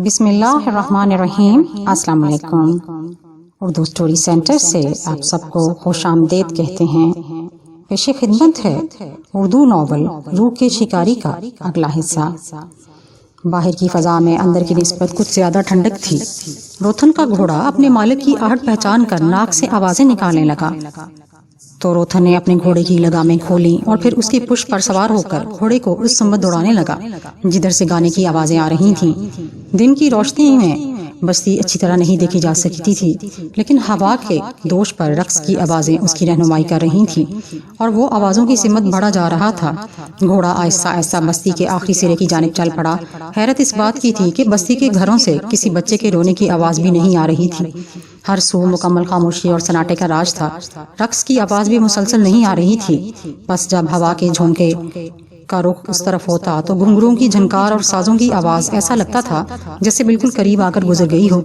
بسم اللہ الرحمن الرحیم۔ السلام علیکم۔ اردو سٹوری سینٹر سے آپ سب کو خوش آمدید کہتے ہیں۔ پیش خدمت ہے اردو ناول روح کے شکاری کا اگلا حصہ۔ باہر کی فضا میں اندر کی نسبت کچھ زیادہ ٹھنڈک تھی۔ روتھن کا گھوڑا اپنے مالک کی آہٹ پہچان کر ناک سے آوازیں نکالنے لگا تو روتھن نے اپنے گھوڑے کی لگامیں کھولی اور پھر اس کی پشت پر سوار ہو کر گھوڑے کو اس سمت دوڑانے لگا جدھر سے گانے کی آوازیں آ رہی تھیں۔ دن کی روشنی میں بستی اچھی طرح نہیں دیکھی جا سکتی تھی، لیکن ہوا کے دوش پر رقص کی آوازیں اس کی رہنمائی کر رہی تھیں اور وہ آوازوں کی سمت بڑھا جا رہا تھا۔ گھوڑا آہستہ آہستہ بستی کے آخری سرے کی جانب چل پڑا۔ حیرت اس بات کی تھی کہ بستی کے گھروں سے کسی بچے کے رونے کی آواز بھی نہیں آ رہی تھی۔ ہر سو مکمل خاموشی اور سناٹے کا راج تھا۔ رقص کی آواز بھی مسلسل نہیں آ رہی تھی۔ بس جب ہوا کے جھونکے کا رخ اس طرف ہوتا تو گھنگروں کی جھنکار اور سازوں کی آواز ایسا لگتا تھا جیسے بالکل قریب آ کر گزر گئی ہو۔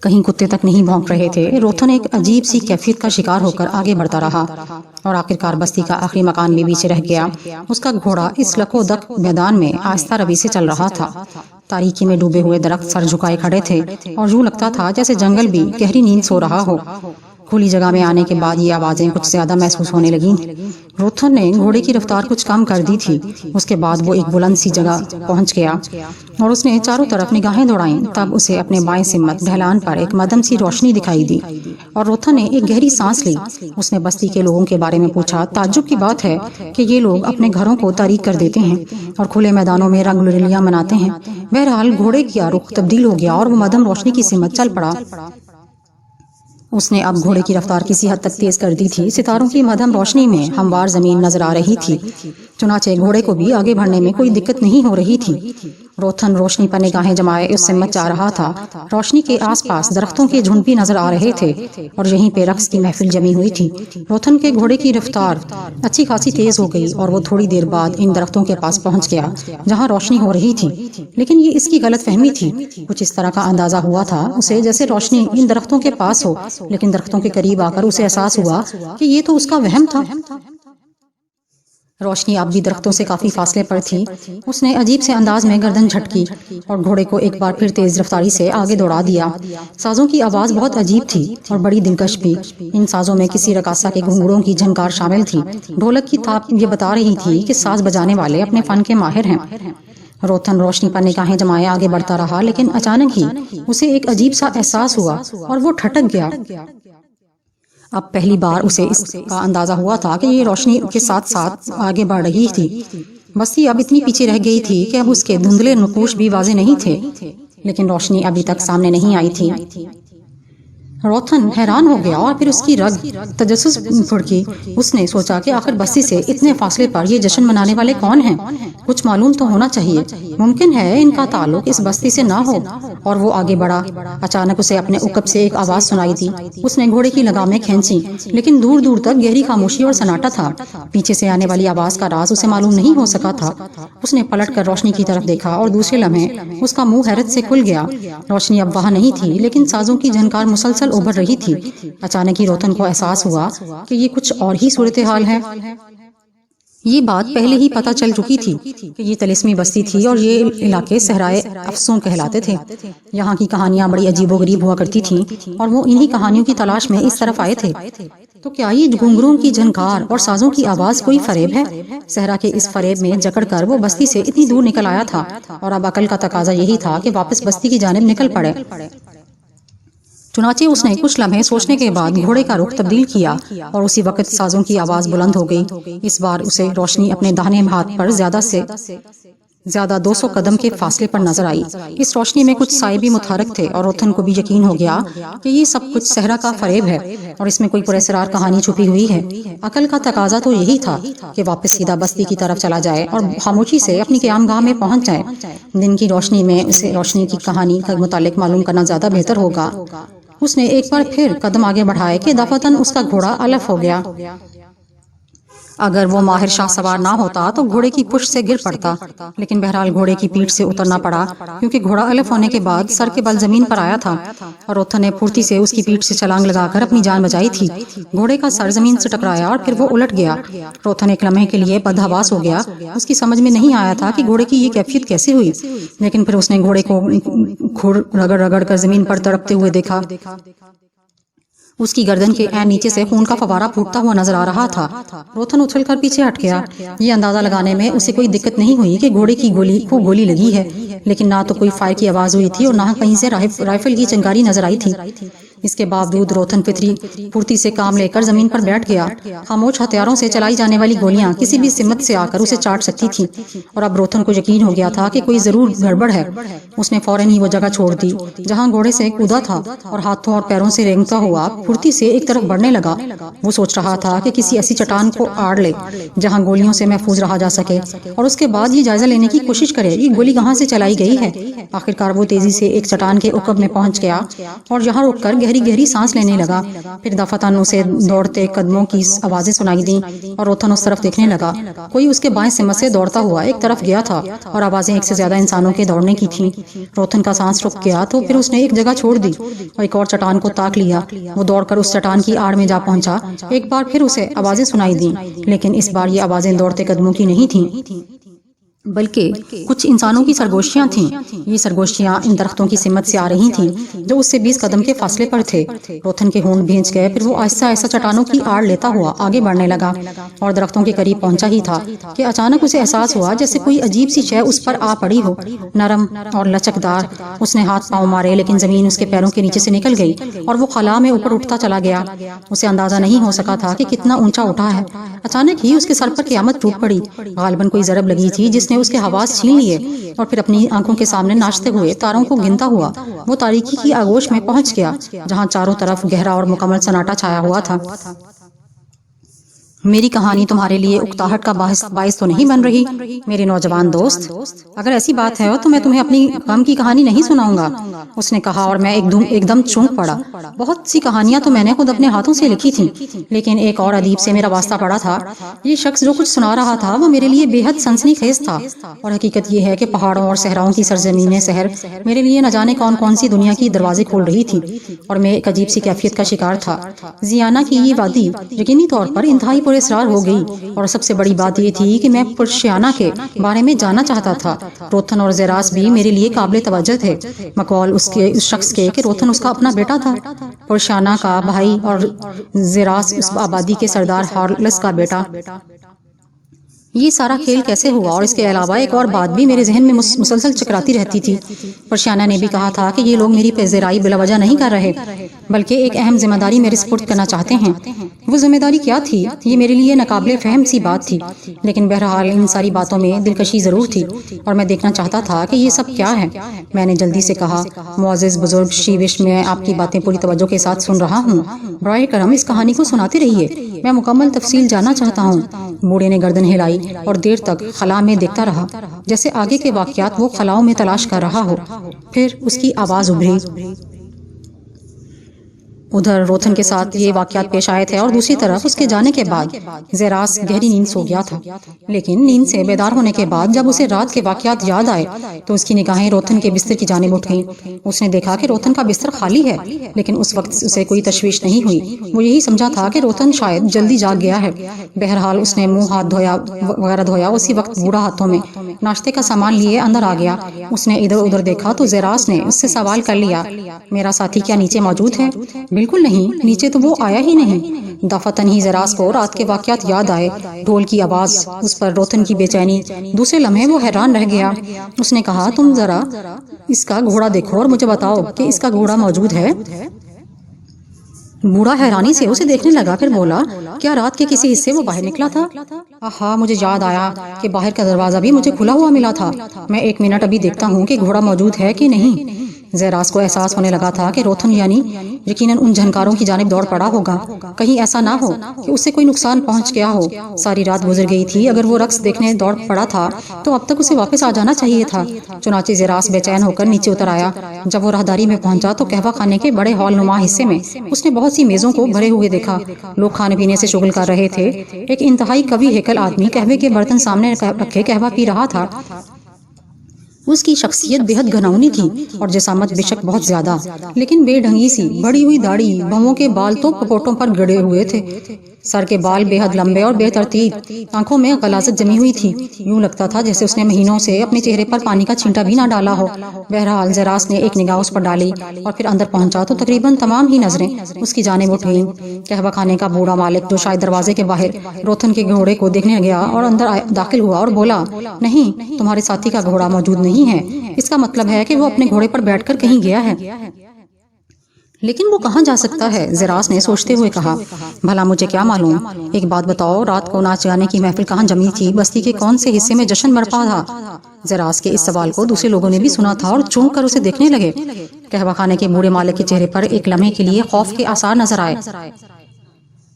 کہیں کتے تک نہیں بھونک رہے تھے۔ روتھن ایک عجیب سی کیفیت کا شکار ہو کر آگے بڑھتا رہا اور آخرکار بستی کا آخری مکان بھی پیچھے رہ گیا۔ اس کا گھوڑا اس لک و دک میدان میں آہستہ روی سے چل رہا تھا۔ تاریکی میں ڈوبے ہوئے درخت سر جھکائے کھڑے تھے اور یوں لگتا تھا جیسے جنگل بھی گہری نیند سو رہا ہو۔ کھلی جگہ میں آنے کے بعد یہ آوازیں کچھ زیادہ محسوس ہونے لگیں۔ روتھن نے گھوڑے کی رفتار کچھ کم کر دی تھی۔ اس کے بعد وہ ایک بلند سی جگہ پہنچ گیا اور اس نے چاروں طرف نگاہیں دوڑائیں۔ تب اسے اپنے بائیں سمت ڈھلان پر ایک مدھم سی روشنی دکھائی دی اور روتھن نے ایک گہری سانس لی۔ اس نے بستی کے لوگوں کے بارے میں پوچھا۔ تعجب کی بات ہے کہ یہ لوگ اپنے گھروں کو تاریک کر دیتے ہیں اور کھلے میدانوں میں رنگ رلیاں مناتے ہیں۔ بہرحال گھوڑے کا رخ تبدیل ہو گیا اور وہ مدھم روشنی کی سمت چل پڑا۔ اس نے اب گھوڑے کی رفتار کسی حد تک تیز کر دی تھی۔ ستاروں کی مدھم روشنی میں ہموار زمین نظر آ رہی تھی، چنانچہ گھوڑے کو بھی آگے بڑھنے میں کوئی دقت نہیں ہو رہی تھی۔ روتھن روشنی پر نگاہیں جمائے اس سمت جا رہا تھا۔ روشنی کے آس پاس درختوں کے جھنڈ بھی نظر آ رہے تھے اور یہیں پہ رقص کی محفل جمی ہوئی تھی۔ روتھن کے گھوڑے کی رفتار اچھی خاصی تیز ہو گئی اور وہ تھوڑی دیر بعد ان درختوں کے پاس پہنچ گیا جہاں روشنی ہو رہی تھی، لیکن یہ اس کی غلط فہمی تھی۔ کچھ اس طرح کا اندازہ ہوا تھا اسے جیسے روشنی ان درختوں کے پاس ہو، لیکن درختوں کے قریب آ کر اسے احساس ہوا کہ یہ تو اس کا وہم تھا۔ روشنی اب بھی درختوں سے کافی فاصلے پر تھی۔ اس نے عجیب سے انداز میں گردن جھٹکی اور گھوڑے کو ایک بار پھر تیز رفتاری سے آگے دوڑا دیا۔ سازوں کی آواز بہت عجیب تھی اور بڑی دلکش بھی۔ ان سازوں میں کسی رقاصہ کے گھنگروں کی جھنکار شامل تھی۔ ڈھولک کی تھاپ یہ بتا رہی تھی کہ ساز بجانے والے اپنے فن کے ماہر ہیں۔ روتھن روشنی پر نگاہیں جمائے آگے بڑھتا رہا، لیکن اچانک ہی اسے ایک عجیب سا احساس ہوا اور وہ ٹھٹک گیا۔ اب پہلی بار اسے اس کا اندازہ ہوا تھا کہ یہ روشنی کے ساتھ ساتھ آگے بڑھ رہی تھی۔ بستی اب اتنی پیچھے رہ گئی تھی کہ اب اس کے دھندلے نقوش بھی واضح نہیں تھے، لیکن روشنی ابھی تک سامنے نہیں آئی تھی۔ روتھن حیران ہو گیا اور پھر اس کی رگ تجسس پھڑکی۔ اس نے سوچا کہ آخر بستی سے اتنے فاصلے پر یہ جشن منانے والے کون ہیں؟ کچھ معلوم تو ہونا چاہیے۔ ممکن ہے ان کا تعلق اس بستی سے نہ ہو۔ اور وہ آگے بڑھا۔ اچانک اسے اپنے عقب سے ایک آواز سنائی دی۔ اس نے گھوڑے کی لگامیں کھینچی، لیکن دور دور تک گہری خاموشی اور سناٹا تھا۔ پیچھے سے آنے والی آواز کا راز اسے معلوم نہیں ہو سکا تھا۔ اس نے پلٹ کر روشنی کی طرف دیکھا اور دوسرے لمحے اس کا منہ حیرت سے کھل گیا۔ روشنی اب وہاں نہیں تھی، لیکن سازوں کی جھنکار مسلسل ابھر رہی تھی۔ اچانک ہی روتھن کو احساس ہوا کہ یہ کچھ اور ہی صورتحال ہے۔ یہ بات پہلے ہی پتہ چل چکی تھی کہ یہ طلسمی بستی تھی اور یہ علاقے صحرائے افسوں کہلاتے تھے۔ یہاں کی کہانیاں بڑی عجیب و غریب ہوا کرتی تھیں اور وہ انہی کہانیوں کی تلاش میں اس طرف آئے تھے۔ تو کیا یہ گھنگروں کی جھنکار اور سازوں کی آواز کوئی فریب ہے؟ صحرا کے اس فریب میں جکڑ کر وہ بستی سے اتنی دور نکل آیا تھا اور اب عقل کا تقاضا یہی تھا کہ واپس بستی کی جانب نکل پڑے۔ چنانچہ اس نے کچھ لمحے سوچنے کے بعد گھوڑے کا رخ تبدیل کیا اور اسی وقت سازوں کی آواز بلند ہو گئی۔ اس بار اسے روشنی اپنے داہنے ہاتھ پر زیادہ سے زیادہ 200 قدم کے فاصلے پر نظر آئی۔ اس روشنی میں کچھ سائے بھی متحرک تھے اور روتھن کو بھی یقین ہو گیا کہ یہ سب کچھ صحرا کا فریب ہے اور اس میں کوئی پراسرار کہانی چھپی ہوئی ہے۔ عقل کا تقاضا تو یہی تھا کہ واپس سیدھا بستی کی طرف چلا جائے اور خاموشی سے اپنی قیام گاہ میں پہنچ جائے۔ دن کی روشنی میں اسے روشنی کی کہانی کے متعلق معلوم کرنا زیادہ بہتر ہوگا۔ اس نے ایک بار پھر قدم آگے بڑھائے کہ دفعتاً اس کا گھوڑا علف ہو گیا۔ اگر وہ ماہر شاہ سوار نہ ہوتا تو گھوڑے کی پشت سے گر پڑتا، لیکن بہرحال گھوڑے کی پیٹھ سے اترنا پڑا کیونکہ گھوڑا الف ہونے کے بعد سر کے بل زمین پر آیا تھا اور روتھن نے پھرتی سے اس کی پیٹھ سے چھلانگ لگا کر اپنی جان بچائی تھی۔ گھوڑے کا سر زمین سے ٹکرایا اور پھر وہ الٹ گیا۔ روتھن ایک لمحے کے لیے بدحواس ہو گیا، اس کی سمجھ میں نہیں آیا تھا کہ گھوڑے کی یہ کیفیت کیسے ہوئی، لیکن پھر اس نے گھوڑے کو کھر رگڑ رگڑ کر زمین پر تڑپتے ہوئے دیکھا۔ اس کی گردن کے عین نیچے سے خون کا فوارہ پھوٹتا ہوا نظر آ رہا تھا۔ روتھن اچھل کر پیچھے ہٹ گیا۔ یہ اندازہ لگانے میں اسے کوئی دقت نہیں ہوئی کہ گھوڑے کی گولی لگی ہے، لیکن نہ تو کوئی فائر کی آواز ہوئی تھی اور نہ کہیں سے رائفل کی چنگاری نظر آئی تھی۔ اس کے باوجود روتھن پھرتی سے کام لے کر زمین پر بیٹھ گیا۔ خاموش ہتھیاروں سے چلائی جانے والی گولیاں کسی بھی سمت سے آ کر اسے چاٹ سکتی تھیں، اور اب روتھن کو یقین ہو گیا تھا کہ کوئی ضرور گڑبڑ ہے۔ اس نے فوراً ہی وہ جگہ چھوڑ دی جہاں گھوڑے سے کودا تھا اور ہاتھوں اور پیروں سے رینگتا ہوا پھرتی سے ایک طرف بڑھنے لگا۔ وہ سوچ رہا تھا کہ کسی ایسی چٹان کو آڑ لے جہاں گولیوں سے محفوظ رہا جا سکے، اور اس کے بعد یہ جائزہ لینے کی کوشش کرے کہ گولی کہاں سے چلائی گئی ہے۔ آخرکار وہ تیزی سے ایک چٹان کے عقب میں پہنچ گیا اور یہاں رک کر گہری گہری سانس لینے لگا۔ پھر دفعتاً اسے دوڑتے قدموں کی آوازیں سنائی دیں اور روتھن اس طرف دیکھنے لگا۔ کوئی اس کے بائیں سمت سے دوڑتا ہوا ایک طرف گیا تھا اور آوازیں ایک سے زیادہ انسانوں کے دوڑنے کی تھیں۔ روتھن کا سانس رک گیا تو پھر اس نے ایک جگہ چھوڑ دی اور ایک اور چٹان کو تاک لیا۔ وہ دوڑ کر اس چٹان کی آڑ میں جا پہنچا۔ ایک بار پھر اسے آوازیں سنائی دیں، لیکن اس بار یہ آوازیں دوڑتے قدموں کی نہیں تھیں، بلکہ کچھ انسانوں کی سرگوشیاں تھیں۔ یہ سرگوشیاں ان درختوں کی سمت سے آ رہی تھیں جو اس سے 20 قدم کے فاصلے پر تھے۔ روتھن کے ہونٹ بھینچ گئے۔ پھر وہ آہستہ آہستہ چٹانوں کی آڑ لیتا ہوا آگے بڑھنے لگا اور درختوں کے قریب پہنچا ہی تھا کہ اچانک اسے احساس ہوا جیسے کوئی عجیب سی شے اس پر آ پڑی ہو، نرم اور لچکدار۔ اس نے ہاتھ پاؤں مارے لیکن زمین اس کے پیروں کے نیچے سے نکل گئی اور وہ خلا میں اوپر اٹھتا چلا گیا۔ اسے اندازہ نہیں ہو سکا تھا کہ کتنا اونچا اٹھا ہے۔ اچانک ہی اس کے سر پر قیامت ٹوٹ پڑی۔ غالباً کوئی ضرب لگی تھی جس نے اس کے حواس چھین لیے، اور پھر اپنی آنکھوں کے سامنے ناچتے ہوئے تاروں کو گنتا ہوا وہ تاریکی کی آغوش میں پہنچ گیا جہاں چاروں طرف گہرا اور مکمل سناٹا چھایا ہوا تھا۔ میری کہانی تمہارے لیے اکتاہٹ کا باعث تو نہیں بن رہی میرے نوجوان دوست؟ اگر ایسی بات ہے تو میں تمہیں اپنی غم کی کہانی نہیں سناؤں گا، اس نے کہا، اور میں ایک دم چونک پڑا۔ بہت سی کہانیاں تو میں نے خود اپنے ہاتھوں سے لکھی تھیں، لیکن ایک اور ادیب سے میرا واسطہ پڑا تھا۔ یہ شخص جو کچھ سنا رہا تھا وہ میرے لیے بے حد سنسنی خیز تھا، اور حقیقت یہ ہے کہ پہاڑوں اور صحراؤں کی سرزمین سحر میرے لیے نہ جانے کون سی دنیا کی دروازے کھول رہی تھی، اور میں ایک عجیب سی کیفیت کا شکار تھا۔ زیانہ کی یہ وادی یقینی طور پر انتہائی پراسرار ہو گئی، اور سب سے بڑی بات یہ تھی کہ میں پرشیانہ کے بارے میں جاننا چاہتا تھا۔ روتھن اور زیراس بھی میرے لیے قابل توجہ تھے، مقال اس شخص کے کہ روتھن اس کا اپنا بیٹا تھا، پرشیانہ کا بھائی، اور زیراس اس آبادی کے سردار ہارلس کا بیٹا۔ یہ سارا کھیل کیسے ہوا؟ اور اس کے علاوہ ایک اور بات بھی میرے ذہن میں مسلسل چکراتی رہتی تھی۔ پرشیانہ نے بھی کہا تھا کہ یہ لوگ میری پذیرائی بلا وجہ نہیں کر رہے، بلکہ ایک اہم ذمہ داری میرے سپرد کرنا چاہتے ہیں۔ وہ ذمہ داری کیا تھی؟ یہ میرے لیے ناقابل فہم سی بات تھی، لیکن بہرحال ان ساری باتوں میں دلکشی ضرور تھی، اور میں دیکھنا چاہتا تھا کہ یہ سب کیا ہے۔ میں نے جلدی سے کہا، معزز بزرگ شیوش، میں آپ کی باتیں پوری توجہ کے ساتھ سن رہا ہوں، براہ کرم اس کہانی کو سناتے رہیے، میں مکمل تفصیل جاننا چاہتا ہوں۔ بوڑھے نے گردن ہلائی اور دیر تک خلا میں دیکھتا رہا، جیسے آگے کے واقعات وہ خلاؤں میں تلاش کر رہا ہو۔ پھر اس کی آواز ابھری۔ ادھر روتھن کے ساتھ یہ واقعات پیش آئے تھے، اور دوسری طرف اس کے جانے کے بعد زیراس گہری نیند سو گیا تھا، لیکن نیند سے بیدار ہونے کے بعد جب اسے رات کے واقعات یاد آئے تو اس کی نگاہیں روتھن کے بستر کی جانب اٹھ گئیں۔ اس نے دیکھا کہ روتھن کا بستر خالی ہے، لیکن اس وقت اسے کوئی تشویش نہیں ہوئی۔ وہ یہی سمجھا تھا کہ روتھن شاید جلدی جاگ گیا ہے۔ بہرحال اس نے منہ ہاتھ دھویا۔ اسی وقت بوڑھا ہاتھوں میں ناشتے کا سامان لیے اندر آ گیا۔ اس نے ادھر ادھر دیکھا تو زیراس نے اس سے سوال کر لیا، میرا ساتھی کیا نیچے موجود ہے؟ بالکل نہیں، نیچے تو وہ آیا ہی نہیں۔ دفعتاً ہی زیراس کو رات کے واقعات یاد آئے، ڈھول کی آواز، اس پر روتھن کی بے چینی۔ دوسرے لمحے وہ حیران رہ گیا۔ اس نے کہا، تم ذرا اس کا گھوڑا دیکھو اور مجھے بتاؤ کہ اس کا گھوڑا موجود ہے۔ بوڑھا حیرانی سے اسے دیکھنے لگا، پھر بولا، کیا رات کے کسی حصے وہ باہر نکلا تھا؟ ہاں، مجھے یاد آیا کہ باہر کا دروازہ بھی مجھے کھلا ہوا ملا تھا۔ میں 1 منٹ ابھی دیکھتا ہوں کہ گھوڑا موجود ہے کہ نہیں۔ زیراس کو احساس ہونے لگا تھا کہ روتھن یعنی یقیناً ان جھنکاروں کی جانب دوڑ پڑا ہوگا، کہیں ایسا نہ ہو کہ اسے کوئی نقصان پہنچ گیا ہو۔ ساری رات گزر گئی تھی، اگر وہ رقص دیکھنے دوڑ پڑا تھا تو اب تک اسے واپس آ جانا چاہیے تھا۔ چنانچہ زیراس بے چین ہو کر نیچے اتر آیا۔ جب وہ راہداری میں پہنچا تو قہوہ خانے کے بڑے ہال نما حصے میں اس نے بہت سی میزوں کو بھرے ہوئے دیکھا۔ لوگ کھانے پینے سے شغل کر رہے تھے۔ ایک انتہائی قوی ہیکل آدمی قہوے کے برتن سامنے رکھے قہوہ پی رہا تھا۔ اس کی شخصیت بےحد گھناؤنی تھی اور جسامت بے شک بہت زیادہ، لیکن بے ڈھنگی سی، بڑی ہوئی داڑھی، بھووں کے بال تو پپوٹوں پر گڑے ہوئے تھے۔ سر کے بال بے حد لمبے اور بے ترتیب، آنکھوں میں غلاظت جمی ہوئی تھی، یوں لگتا تھا جیسے اس نے مہینوں سے اپنے چہرے پر پانی کا چھینٹا بھی نہ ڈالا ہو۔ بہرحال زیراس نے ایک نگاہ اس پر ڈالی اور پھر اندر پہنچا تو تقریباً تمام ہی نظریں اس کی جانب اٹھ گئیں۔ قہوہ خانے کا بوڑھا مالک، جو شاید دروازے کے باہر روتھن کے گھوڑے کو دیکھنے گیا اور اندر داخل ہوا اور بولا، نہیں، تمہارے ساتھی کا گھوڑا موجود نہیں ہے، اس کا مطلب ہے کہ وہ اپنے گھوڑے پر بیٹھ کر کہیں گیا ہے۔ لیکن وہ کہاں جا سکتا ہے؟ زیراس نے سوچتے ہوئے کہا، بھلا مجھے کیا معلوم؟ ایک بات بتاؤ، رات کو ناچ گانے کی محفل کہاں جمی تھی؟ بستی کے کون سے حصے میں جشن برپا تھا؟ زیراس کے اس سوال کو دوسرے لوگوں نے بھی سنا تھا اور چونک کر اسے دیکھنے لگے۔ قہوہ خانے کے بوڑھے مالک کے چہرے پر ایک لمحے کے لیے خوف کے آثار نظر آئے۔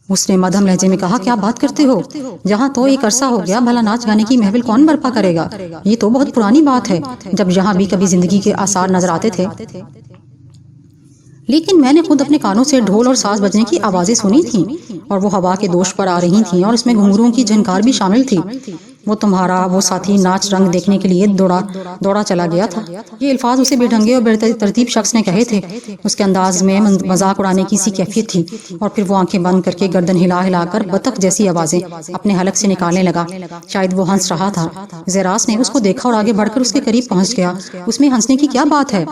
اس نے مدھم لہجے میں کہا، کیا بات کرتے ہو؟ یہاں تو ایک عرصہ ہو گیا، بھلا ناچ گانے کی محفل کون برپا کرے گا؟ یہ تو بہت پرانی بات ہے، جب یہاں بھی کبھی زندگی کے آثار نظر آتے تھے۔ لیکن میں نے خود اپنے کانوں سے ڈھول اور ساز بجنے کی آوازیں سنی تھیں، اور وہ ہوا کے دوش پر آ رہی تھیں، اور اس میں گھنگروں کی جھنکار بھی شامل تھی۔ وہ تمہارا وہ ساتھی ناچ رنگ دیکھنے کے لیے دوڑا چلا گیا تھا۔ یہ الفاظ اسے بے ڈھنگے اور بے ترتیب شخص نے کہے تھے۔ اس کے انداز میں مذاق اڑانے کی سی کیفیت تھی، اور پھر وہ آنکھیں بند کر کے گردن ہلا ہلا کر بطخ جیسی آوازیں اپنے حلق سے نکالنے لگا۔ شاید وہ ہنس رہا تھا۔ زیراس نے اس کو دیکھا اور آگے بڑھ کر اس کے قریب پہنچ گیا۔ اس میں ہنسنے کی کیا بات ہے؟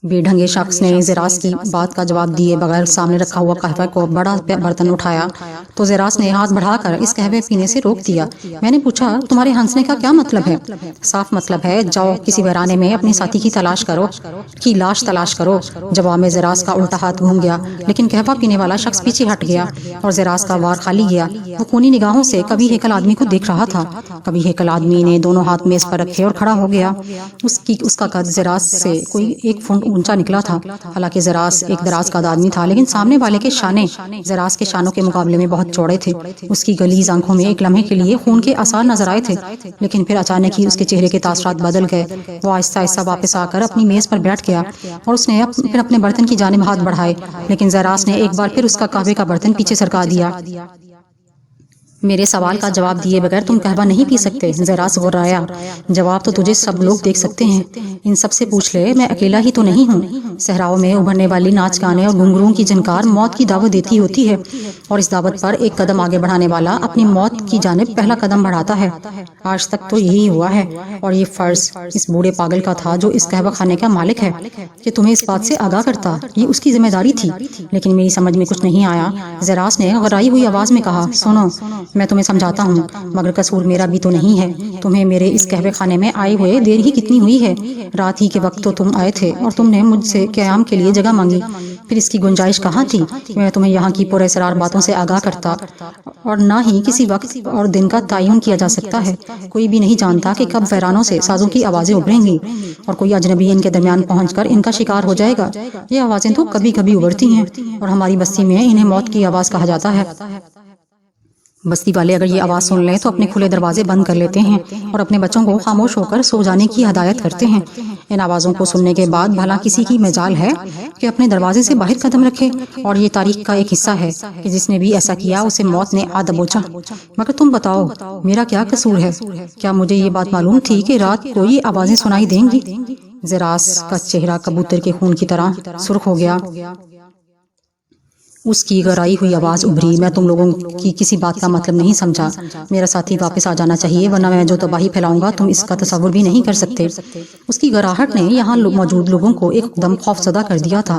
بے ڈھنگے شخص نے زیراس کی بات کا جواب دیے بغیر سامنے رکھا ہوا قہوہ کو بڑا برتن اٹھایا تو زیراس نے ہاتھ بڑھا کر اس قہوے پینے سے روک دیا۔ میں نے پوچھا، تمہارے ہنسنے کا کیا مطلب ہے؟ صاف مطلب ہے، جاؤ کسی ویرانے میں اپنی ساتھی کی لاش تلاش کرو۔ جواب میں زیراس کا الٹا ہاتھ گھوم گیا، لیکن قہوہ پینے والا شخص پیچھے ہٹ گیا اور زیراس کا وار خالی گیا۔ وہ خونی نگاہوں سے کبھی ہیکل آدمی کو دیکھ رہا تھا، کبھی ہیکل آدمی نے دونوں ہاتھ میز پر رکھے اور کھڑا ہو گیا۔ اس کا قد زیراس سے کوئی 1 فٹ اونچا نکلا تھا۔ حالانکہ زیراس ایک دراز قد آدمی تھا، لیکن سامنے والے کے شانے زیراس کے شانوں کے مقابلے میں بہت چوڑے تھے۔ اس کی غلیظ آنکھوں میں ایک لمحے کے لیے خون کے آثار نظر آئے تھے، لیکن پھر اچانک ہی اس کے چہرے کے تاثرات بدل گئے۔ وہ آہستہ آہستہ واپس آ کر اپنی میز پر بیٹھ گیا اور اس نے پھر اپنے برتن کی جانب ہاتھ بڑھائے، لیکن زیراس نے ایک بار پھر اس کا قہوے کا برتن پیچھے سرکا دیا۔ میرے سوال کا جواب دیے بغیر تم قہوہ نہیں پی سکتے، زیراس غرایا۔ جواب تو تجھے سب لوگ دیکھ سکتے ہیں، ان سب سے پوچھ لے، میں اکیلا ہی تو نہیں ہوں۔ صحراؤں میں ابھرنے والی ناچ گانے اور گھنگروں کی جھنکار موت کی دعوت دیتی ہوتی ہے، اور اس دعوت پر ایک قدم آگے بڑھانے والا اپنی موت کی جانب پہلا قدم بڑھاتا ہے۔ آج تک تو یہی ہوا ہے، اور یہ فرض اس بوڑھے پاگل کا تھا جو اس قہوہ خانے کا مالک ہے کہ تمہیں اس بات سے آگاہ کرتا۔ یہ اس کی ذمہ داری تھی، لیکن میری سمجھ میں کچھ نہیں آیا۔ زیراس نے غرائی ہوئی آواز میں کہا، سنو، میں تمہیں سمجھاتا ہوں، مگر قصور میرا بھی تو نہیں ہے۔ تمہیں میرے اس قہوے خانے میں آئے ہوئے دیر ہی کتنی ہوئی ہے؟ رات ہی کے وقت تو تم آئے تھے اور تم نے مجھ سے قیام کے لیے جگہ مانگی، پھر اس کی گنجائش کہاں تھی کہ میں تمہیں یہاں کی پراسرار باتوں سے آگاہ کرتا؟ اور نہ ہی کسی وقت اور دن کا تعین کیا جا سکتا ہے۔ کوئی بھی نہیں جانتا کہ کب ویرانوں سے سازوں کی آوازیں ابھریں گی اور کوئی اجنبی ان کے درمیان پہنچ کر ان کا شکار ہو جائے گا۔ یہ آوازیں تو کبھی کبھی ابھرتی ہیں، اور ہماری بستی میں انہیں موت کی آواز کہا جاتا ہے۔ بستی والے اگر یہ آواز سن لیں تو اپنے کھلے دروازے بند کر لیتے ہیں اور اپنے بچوں کو خاموش ہو کر سو جانے کی ہدایت کرتے ہیں۔ ان آوازوں کو سننے کے بعد بھلا کسی کی مجال ہے کہ اپنے دروازے سے باہر قدم رکھے؟ اور یہ تاریخ کا ایک حصہ ہے کہ جس نے بھی ایسا کیا اسے موت نے آ دبوچا۔ مگر تم بتاؤ، میرا کیا قصور ہے؟ کیا مجھے یہ بات معلوم تھی کہ رات کو یہ آوازیں سنائی دیں گی؟ زیراس کا چہرہ کبوتر کے خون کی طرح سرخ ہو گیا۔ اس کی گرائی ہوئی آواز ابھری، میں تم لوگوں کی کسی بات کا مطلب نہیں سمجھا۔ میرا ساتھی واپس آ جانا چاہیے، ورنہ میں جو تباہی پھیلاؤں گا تم اس کا تصور بھی نہیں کر سکتے۔ اس کی گراہٹ نے یہاں موجود لوگوں کو ایک دم خوف زدہ کر دیا تھا۔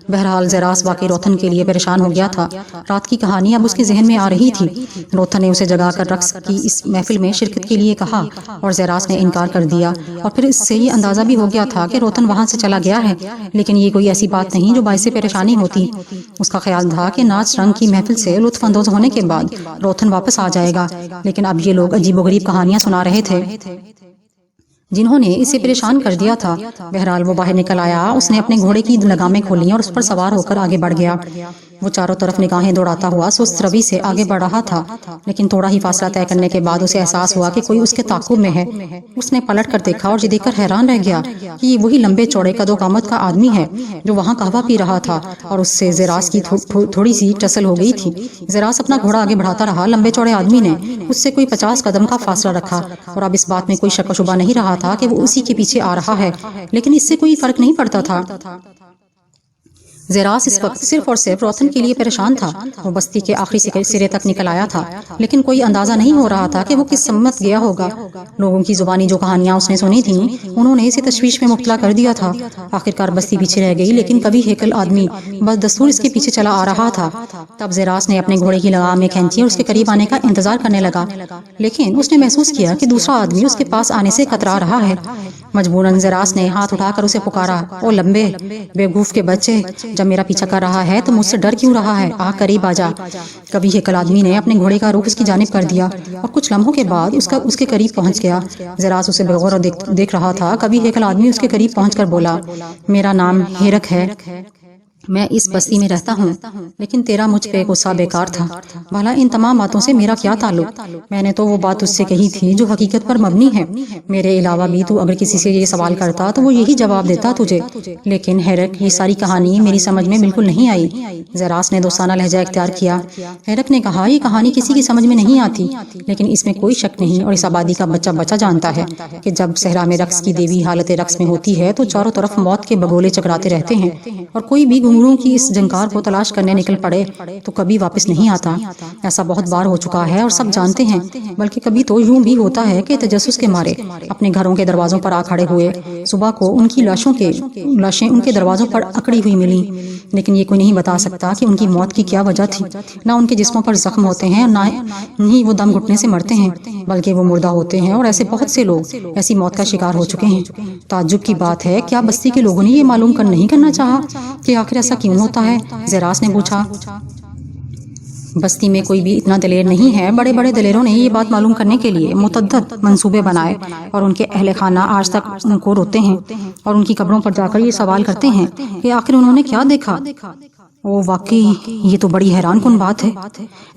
بہرحال زیراس واقعی روتھن کے لیے پریشان ہو گیا تھا۔ رات کی کہانی اب اس کے ذہن میں آ رہی تھی۔ روتھن نے اسے جگا کر رقص کی اس محفل میں شرکت کے لیے کہا، اور زیراس نے انکار کر دیا، اور پھر اس سے یہ اندازہ بھی ہو گیا تھا کہ روتھن وہاں سے چلا گیا ہے، لیکن یہ کوئی ایسی بات نہیں جو باعث پریشانی ہوتی۔ اس کا خیال تھا کہ ناچ رنگ کی محفل سے لطف اندوز ہونے کے بعد روتھن واپس آ جائے گا، لیکن اب یہ لوگ عجیب و غریب کہانیاں سنا رہے تھے۔ جنہوں نے اسے پریشان کر دیا تھا۔ بہرحال وہ باہر نکل آیا، اس نے اپنے گھوڑے کی لگامیں کھولیں اور اس پر سوار ہو کر آگے بڑھ گیا۔ وہ چاروں طرف نگاہیں دوڑاتا ہوا سست روی سے آگے بڑھ رہا تھا، لیکن تھوڑا ہی فاصلہ طے کرنے کے بعد اسے احساس ہوا کہ کوئی اس کے تعاقب میں ہے۔ اس نے پلٹ کر دیکھا اور یہ دیکھ کر حیران رہ گیا کہ یہ وہی لمبے چوڑے قد و قامت کا آدمی ہے جو وہاں قہوہ پی رہا تھا، اور اس سے زراس کی تھوڑی سی ٹسل ہو گئی تھی۔ زراس اپنا گھوڑا آگے بڑھاتا رہا۔ لمبے چوڑے آدمی نے اس سے کوئی 50 قدم کا فاصلہ رکھا، اور اب اس بات میں کوئی شک و شبہ نہیں رہا تھا کہ وہ اسی کے پیچھے آ رہا ہے، لیکن اس سے کوئی فرق نہیں پڑتا تھا۔ زراس اس وقت صرف اور صرف روتن کے لیے پریشان تھا۔ وہ بستی کے آخری سرے تک نکل آیا تھا، لیکن کوئی اندازہ نہیں ہو رہا تھا کہ وہ کس سمت گیا ہوگا۔ لوگوں کی زبانی جو کہانیاں اس نے سنی تھیں انہوں نے اسے تشویش میں مبتلا کر دیا تھا۔ آخرکار بستی پیچھے رہ گئی، لیکن کبھی ہیکل آدمی بس دستور اس کے پیچھے چلا آ رہا تھا۔ تب زراس نے اپنے گھوڑے کی لگام میں کھینچی اور اس کے قریب آنے کا انتظار کرنے لگا، لیکن اس نے محسوس کیا کہ دوسرا آدمی اس کے پاس آنے سے کترا رہا ہے۔ مجبوراً زراس نے ہاتھ اٹھا کر اسے پکارا، او لمبے بیوقوف کے بچے، جب میرا پیچھا کر رہا ہے تو مجھ سے ڈر کیوں رہا ہے؟ آ قریب آ جا۔ کبھی ہیکل آدمی نے اپنے گھوڑے کا رخ اس کی جانب کر دیا اور کچھ لمحوں کے بعد اس کے قریب پہنچ گیا۔ زراس اسے بے غور دیکھ رہا تھا۔ کبھی ہیکل آدمی اس کے قریب پہنچ کر بولا، میرا نام ہیرک ہے، میں اس بستی میں رہتا ہوں، لیکن تیرا مجھ پہ غصہ بیکار تھا۔ بھلا ان تمام باتوں سے میرا کیا تعلق؟ میں نے تو وہ بات اس سے کہی تھی جو حقیقت پر مبنی ہے۔ میرے علاوہ بھی تو اگر کسی سے یہ سوال کرتا تو وہ یہی جواب دیتا تجھے۔ لیکن ہیرک، یہ ساری کہانی میری سمجھ میں بالکل نہیں آئی۔ زراس نے دوستانہ لہجہ اختیار کیا۔ ہیرک نے کہا، یہ کہانی کسی کی سمجھ میں نہیں آتی، لیکن اس میں کوئی شک نہیں اور اس آبادی کا بچہ جانتا ہے کہ جب صحرا میں رقص کی دیوی حالت رقص میں ہوتی ہے تو چاروں طرف موت کے بگولے چکراتے رہتے ہیں، اور کوئی بھی گھنگروں کی اس جنکار کو تلاش کرنے نکل پڑے تو کبھی واپس نہیں آتا۔ ایسا بہت بار ہو چکا ہے اور سب جانتے ہیں، بلکہ کبھی تو یوں بھی ہوتا ہے کہ تجسس کے مارے اپنے گھروں کے دروازوں پر آ کھڑے ہوئے، صبح کو ان کی لاشیں ان کے دروازوں پر اکڑی ہوئی ملی، لیکن یہ کوئی نہیں بتا سکتا کہ ان کی موت کی کیا وجہ تھی۔ نہ ان کے جسموں پر زخم ہوتے ہیں، نہ ہی وہ دم گھٹنے سے مرتے ہیں، بلکہ وہ مردہ ہوتے ہیں، اور ایسے بہت سے لوگ ایسی موت کا شکار ہو چکے ہیں۔ تعجب کی بات ہے، کیا بستی کے لوگوں نے یہ معلوم نہیں کرنا چاہا کہ آخر ایسا کیوں ہوتا ہے؟ زراس نے پوچھا۔ بستی میں کوئی بھی اتنا دلیر نہیں ہے۔ بڑے بڑے دلیروں نے یہ بات معلوم کرنے کے لیے متعدد منصوبے بنائے، اور ان کے اہل خانہ آج تک ان کو روتے ہیں اور ان کی قبروں پر جا کر یہ سوال کرتے ہیں کہ آخر انہوں نے کیا دیکھا۔ وہ واقعی یہ تو بڑی حیران کن بات ہے،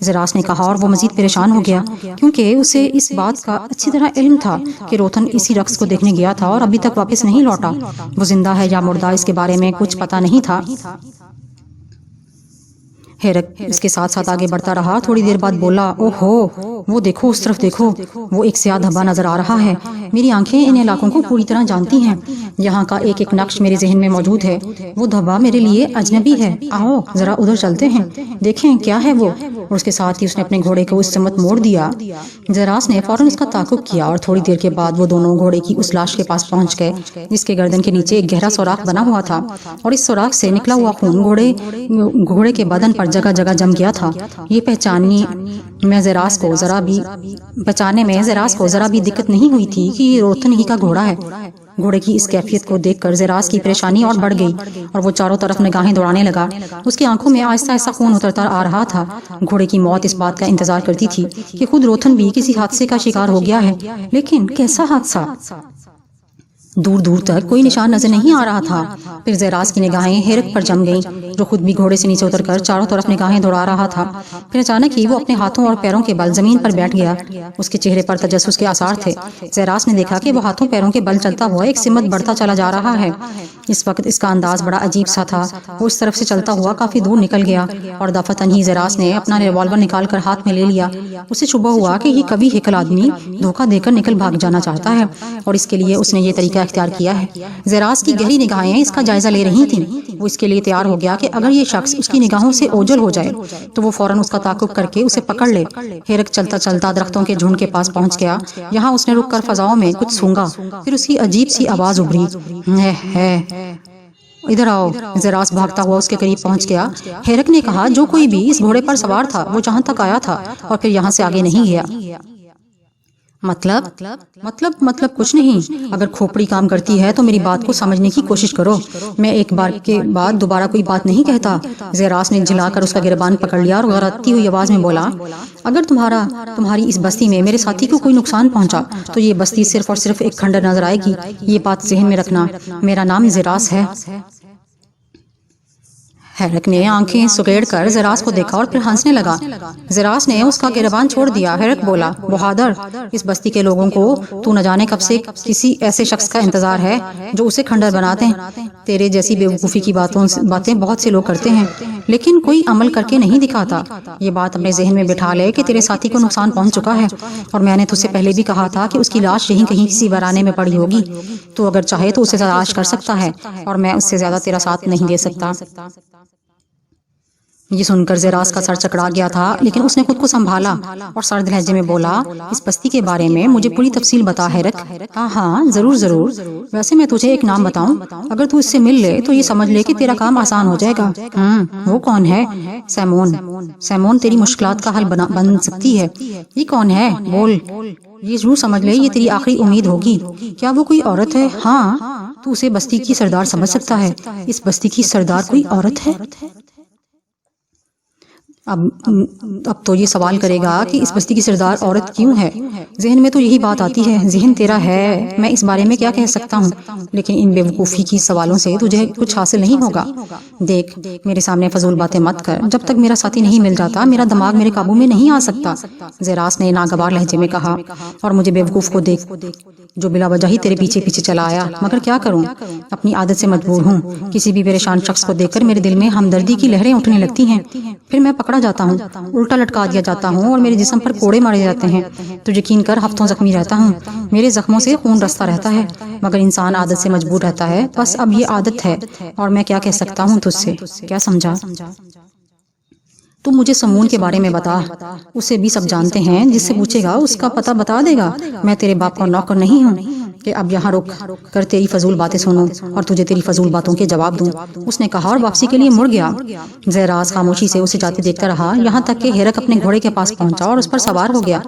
زراس نے کہا، اور وہ مزید پریشان ہو گیا کیونکہ اسے اس بات کا اچھی طرح علم تھا کہ روتن اسی رقص کو دیکھنے گیا تھا اور ابھی تک واپس نہیں لوٹا۔ وہ زندہ ہے یا مردہ اس کے بارے میں کچھ پتہ نہیں تھا۔ ہیرک اس کے ساتھ ساتھ آگے بڑھتا رہا۔ تھوڑی دیر بعد بولا، او ہو، وہ دیکھو، اس طرف دیکھو، وہ ایک سیاہ دھبا نظر آ رہا ہے۔ میری آنکھیں ان علاقوں کو پوری طرح جانتی ہیں، یہاں کا ایک ایک نقش میرے ذہن میں موجود ہے۔ وہ دھبا میرے لیے اجنبی ہے، آؤ ذرا ادھر چلتے ہیں، دیکھیں کیا ہے وہ۔ اور اس کے ساتھ ہی اس نے اپنے گھوڑے کو اس سمت موڑ دیا۔ زراس نے فوراً اس کا تعاقب کیا، اور تھوڑی دیر کے بعد وہ دونوں گھوڑے کی اس لاش کے پاس پہنچ گئے جس کے گردن کے نیچے ایک گہرا سوراخ بنا ہوا تھا، اور اس سوراخ سے نکلا ہوا خون گھوڑے کے بدن پر جگہ جگہ جم گیا تھا۔ یہ پہچاننے میں زراس کو ذرا بھی دقت نہیں ہوئی تھی کہ یہ روتن ہی کا گھوڑا ہے۔ گھوڑے کی اس کیفیت کو دیکھ کر زراس کی پریشانی اور بڑھ گئی، اور وہ چاروں طرف نگاہیں دوڑانے لگا۔ اس کی آنکھوں میں آہستہ آہستہ خون اترتا آ رہا تھا۔ گھوڑے کی موت اس بات کا انتظار کرتی تھی کہ خود روتن بھی کسی حادثے کا شکار ہو گیا ہے، لیکن کیسا حادثہ؟ دور دور تک کوئی نشان نظر نہیں آ رہا تھا۔ پھر زراس کی نگاہیں ہیرک پر جم گئیں، جو خود بھی گھوڑے سے نیچے اتر کر چاروں طرف نگاہیں دوڑا رہا تھا۔ پھر اچانک ہی وہ اپنے ہاتھوں اور پیروں کے بل زمین پر بیٹھ گیا۔ اس کے چہرے پر تجسس کے آثار تھے۔ زراس نے دیکھا کہ وہ ہاتھوں پیروں کے بل چلتا ہوا ایک سمت بڑھتا چلا جا رہا ہے۔ اس وقت اس کا انداز بڑا عجیب سا تھا۔ وہ اس طرف سے چلتا ہوا کافی دور نکل گیا، اور دفتن ہی زراس نے اپنا ریوالور نکال کر ہاتھ میں لے لیا۔ اسے شبہ ہوا کہ یہ کبھی ہیکل آدمی دھوکہ دے کر نکل بھاگ جانا چاہتا ہے، اور اس کے لیے اس نے یہ طریقہ اختیار کیا ہے۔ زراس کی گہری نگاہیں اس کا جائزہ لے رہی تھیں۔ وہ اس کے لیے تیار ہو گیا کہ اگر یہ شخص اس کی نگاہوں سے اوجھل ہو جائے تو وہ فوراً اس کا تعاقب کر کے اسے پکڑ لے۔ ہیرک چلتا چلتا درختوں کے جھنڈ کے پاس پہنچ گیا۔ یہاں اس نے رک کر فضاؤں میں کچھ سونگا، پھر اس کی عجیب سی آواز ابھری، ہے ادھر آؤ۔ زراس بھاگتا ہوا اس کے قریب پہنچ گیا۔ ہیرک نے کہا، جو کوئی بھی اس گھوڑے پر سوار تھا وہ جہاں تک آیا تھا اور پھر یہاں سے آگے نہیں گیا۔ مطلب کچھ نہیں. اگر کھوپڑی کام کرتی ہے تو میری بات کو سمجھنے کی کوشش کرو. میں ایک بار کے بعد دوبارہ کوئی بات نہیں کہتا. زیراس نے جھلا کر اس کا گریبان پکڑ لیا اور غرغراتی ہوئی آواز میں بولا, اگر تمہاری اس بستی میں میرے ساتھی کو کوئی نقصان پہنچا تو یہ بستی صرف اور صرف ایک کھنڈر نظر آئے گی. یہ بات ذہن میں رکھنا. میرا نام زیراس ہے. ہیرک نے آنکھیں سکیڑ کر زیراس کو دیکھا اور پھر ہنسنے لگا. زیراس نے اس کا گریبان چھوڑ دیا. ہیرک بولا, بہادر, اس بستی کے لوگوں کو تو نہ جانے کب سے کسی ایسے شخص کا انتظار ہے جو اسے کھنڈر بناتے ہیں. تیرے جیسی بیوقوفی کی باتیں بہت سے لوگ کرتے ہیں لیکن کوئی عمل کر کے نہیں دکھاتا. یہ بات اپنے ذہن میں بٹھا لے کہ تیرے ساتھی کو نقصان پہنچ چکا ہے اور میں نے تجھ سے پہلے بھی کہا تھا کہ اس کی لاش یہیں کہیں کسی ویرانے میں پڑی ہوگی. تو اگر چاہے تو اسے تلاش کر سکتا ہے اور میں اس سے زیادہ تیرا ساتھ نہیں دے سکتا. یہ سن کر زیراس کا سر چکرا گیا تھا لیکن اس نے خود کو سنبھالا اور سرد لہجے میں بولا, اس بستی کے بارے میں مجھے پوری تفصیل بتا ہیرک. ہاں ضرور. ویسے میں تجھے ایک نام بتاؤں, اگر تو اس سے مل لے تو یہ سمجھ لے کہ تیرا کام آسان ہو جائے گا. وہ کون ہے؟ سیمون تیری مشکلات کا حل بن سکتی ہے. یہ کون ہے؟ بول. یہ ضرور سمجھ لے یہ تیری آخری امید ہوگی. کیا وہ کوئی عورت ہے؟ ہاں. تو اسے بستی کی سردار سمجھ سکتا ہے. اس بستی کی سردار کوئی عورت ہے؟ اب تو یہ سوال کرے گا کہ اس بستی کی سردار عورت کیوں ہے. ذہن میں تو یہی بات آتی ہے. ذہن تیرا ہے, میں اس بارے میں کیا کہہ سکتا ہوں, لیکن ان بیوقوفی کی سوالوں سے تجھے کچھ حاصل نہیں ہوگا. دیکھ, میرے سامنے فضول باتیں مت کر. جب تک میرا ساتھی نہیں مل جاتا میرا دماغ میرے قابو میں نہیں آ سکتا. زیراس نے ناگوار لہجے میں کہا. اور مجھے بیوقوف کو دیکھ جو بلا وجہ ہی تیرے پیچھے چلا آیا. مگر کیا کروں, اپنی عادت سے مجبور ہوں. کسی بھی پریشان شخص کو دیکھ کر میرے دل میں ہمدردی کی لہریں اٹھنے لگتی ہیں. پھر میں پکڑا جاتا ہوں, الٹا لٹکا دیا جاتا ہوں اور میرے جسم پر کوڑے مارے جاتے ہیں. تو یقین کر ہفتوں زخمی رہتا ہوں. میرے زخموں سے خون رستا رہتا ہے. مگر انسان عادت سے مجبور رہتا ہے. بس اب یہ عادت ہے اور میں کیا کہہ سکتا ہوں تجھ سے. کیا سمجھا؟ تم مجھے سمون کے بارے میں بتا. اسے بھی سب جانتے ہیں. جس سے پوچھے گا اس کا پتہ بتا دے گا. میں تیرے باپ کا نوکر نہیں ہوں کہ اب یہاں رک کر تیری فضول باتیں سنوں اور تجھے تیری فضول باتوں کے جواب دوں. اس نے کہا اور واپسی کے لیے مڑ گیا. زیراس خاموشی سے اسے جاتے دیکھتا رہا یہاں تک کہ ہیرک اپنے گھوڑے کے پاس پہنچا اور اس پر سوار ہو گیا.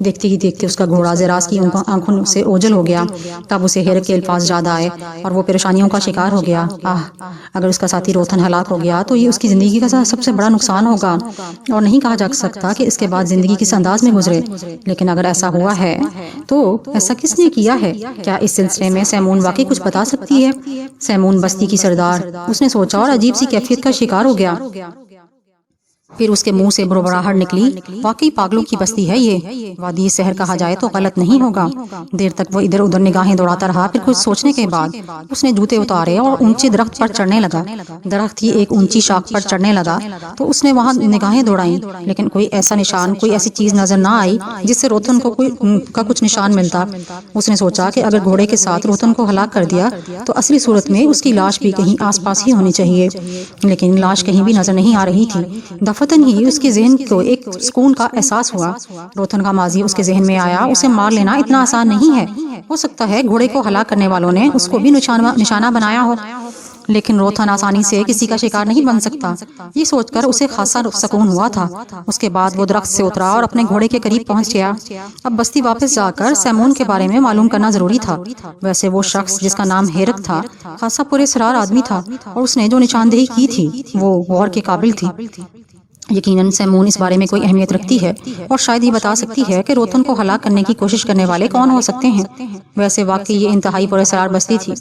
دیکھتے ہی دیکھتے اس کا گھوڑا زیراس کی آنکھوں سے اوجھل ہو گیا. تب اسے ہیرک کے الفاظ یاد آئے اور وہ پریشانیوں کا شکار ہو گیا. اگر اس کا ساتھی روتھن ہلاک ہو گیا تو یہ اس کی زندگی کا سب سے بڑا نقصان ہوگا اور نہیں کہا جا سکتا کہ اس کے بعد زندگی کس انداز میں گزرے. لیکن اگر ایسا ہوا ہے تو ایسا کس نے کیا ہے؟ کیا اس سلسلے میں سیمون واقعی کچھ بتا سکتی ہے؟ سیمون بستی کی سردار, اس نے سوچا اور عجیب سی کیفیت کا شکار ہو گیا. پھر اس کے منہ سے بھربھراہٹ نکلی. واقعی پاگلوں کی بستی ہے یہ. وادی سحر کہا جائے تو غلط نہیں ہوگا. دیر تک وہ ادھر ادھر نگاہیں دوڑاتا رہا. پھر کچھ سوچنے کے بعد اس نے جوتے اتارے اور اونچے درخت پر چڑھنے لگا. درخت ہی ایک اونچی شاخ پر چڑھنے لگا تو اس نے وہاں نگاہیں دوڑائیں لیکن کوئی ایسا نشان, کوئی ایسی چیز نظر نہ آئی جس سے روتن کو کا کچھ نشان ملتا. اس نے سوچا کہ اگر گھوڑے کے ساتھ روتن کو ہلاک کر دیا تو اصلی صورت میں اس کی لاش بھی کہیں آس پاس ہی ہونی چاہیے. لیکن لاش کہیں بھی نظر نہیں آ رہی تھی. دفتن ہی اس کے ذہن کو ایک سکون کا احساس ہوا. روتن کا ماضی اس کے ذہن میں آیا. اسے مار لینا اتنا آسان نہیں ہے. ہو سکتا ہے گھوڑے کو ہلاک کرنے والوں نے اس کو بھی نشانہ بنایا ہو, لیکن روتھن آسانی سے کسی کا شکار نہیں بن سکتا. یہ سوچ کر اسے خاصا سکون ہوا تھا. اس کے بعد وہ درخت سے اترا اور اپنے گھوڑے کے قریب پہنچ گیا. اب بستی واپس جا کر سیمون کے بارے میں معلوم کرنا ضروری تھا. ویسے وہ شخص جس کا نام ہیرک تھا خاصا پراسرار آدمی تھا اور اس نے جو نشاندہی کی تھی وہ غور کے قابل تھی. یقیناً سیمون اس بارے میں کوئی اہمیت رکھتی ہے اور شاید یہ بتا سکتی ہے کہ روتن کو ہلاک کرنے کی کوشش کرنے والے کون ہو سکتے ہیں. ویسے واقعی یہ انتہائی پراسرار بستی تھی.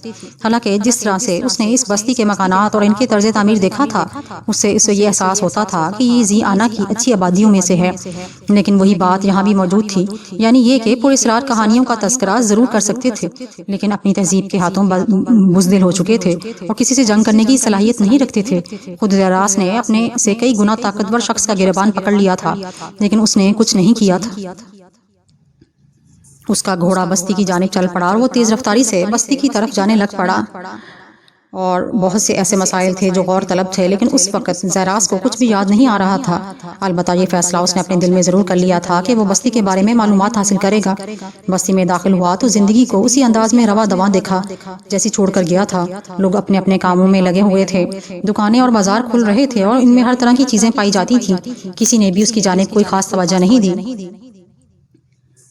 حالانکہ جس طرح سے اس نے اس بستی کے مکانات اور ان کے طرز تعمیر دیکھا تھا اس سے یہ احساس ہوتا تھا کہ یہ زی آنا کی اچھی آبادیوں میں سے ہے. لیکن وہی بات یہاں بھی موجود تھی, یعنی یہ کہ پراسرار کہانیوں کا تذکرہ ضرور کر سکتے تھے لیکن اپنی تہذیب کے ہاتھوں بزدل ہو چکے تھے اور کسی سے جنگ کرنے کی صلاحیت نہیں رکھتے تھے. خود زیراس نے اپنے سے کئی گنا طاقتور شخص کا گریبان پکڑ لیا تھا لیکن اس نے کچھ نہیں کیا تھا. اس کا گھوڑا بستی کی جانب چل پڑا اور وہ تیز رفتاری سے بستی کی طرف جانے لگ پڑا. اور بہت سے ایسے مسائل تھے جو غور طلب تھے لیکن اس وقت زیراس کو کچھ بھی یاد نہیں آ رہا تھا. البتہ یہ فیصلہ اس نے اپنے دل میں ضرور کر لیا تھا کہ وہ بستی کے بارے میں معلومات حاصل کرے گا. بستی میں داخل ہوا تو زندگی کو اسی انداز میں رواں دواں دیکھا جیسی چھوڑ کر گیا تھا. لوگ اپنے اپنے کاموں میں لگے ہوئے تھے. دکانیں اور بازار کھل رہے تھے اور ان میں ہر طرح کی چیزیں پائی جاتی تھیں. کسی نے بھی اس کی جانب کوئی خاص توجہ نہیں دی.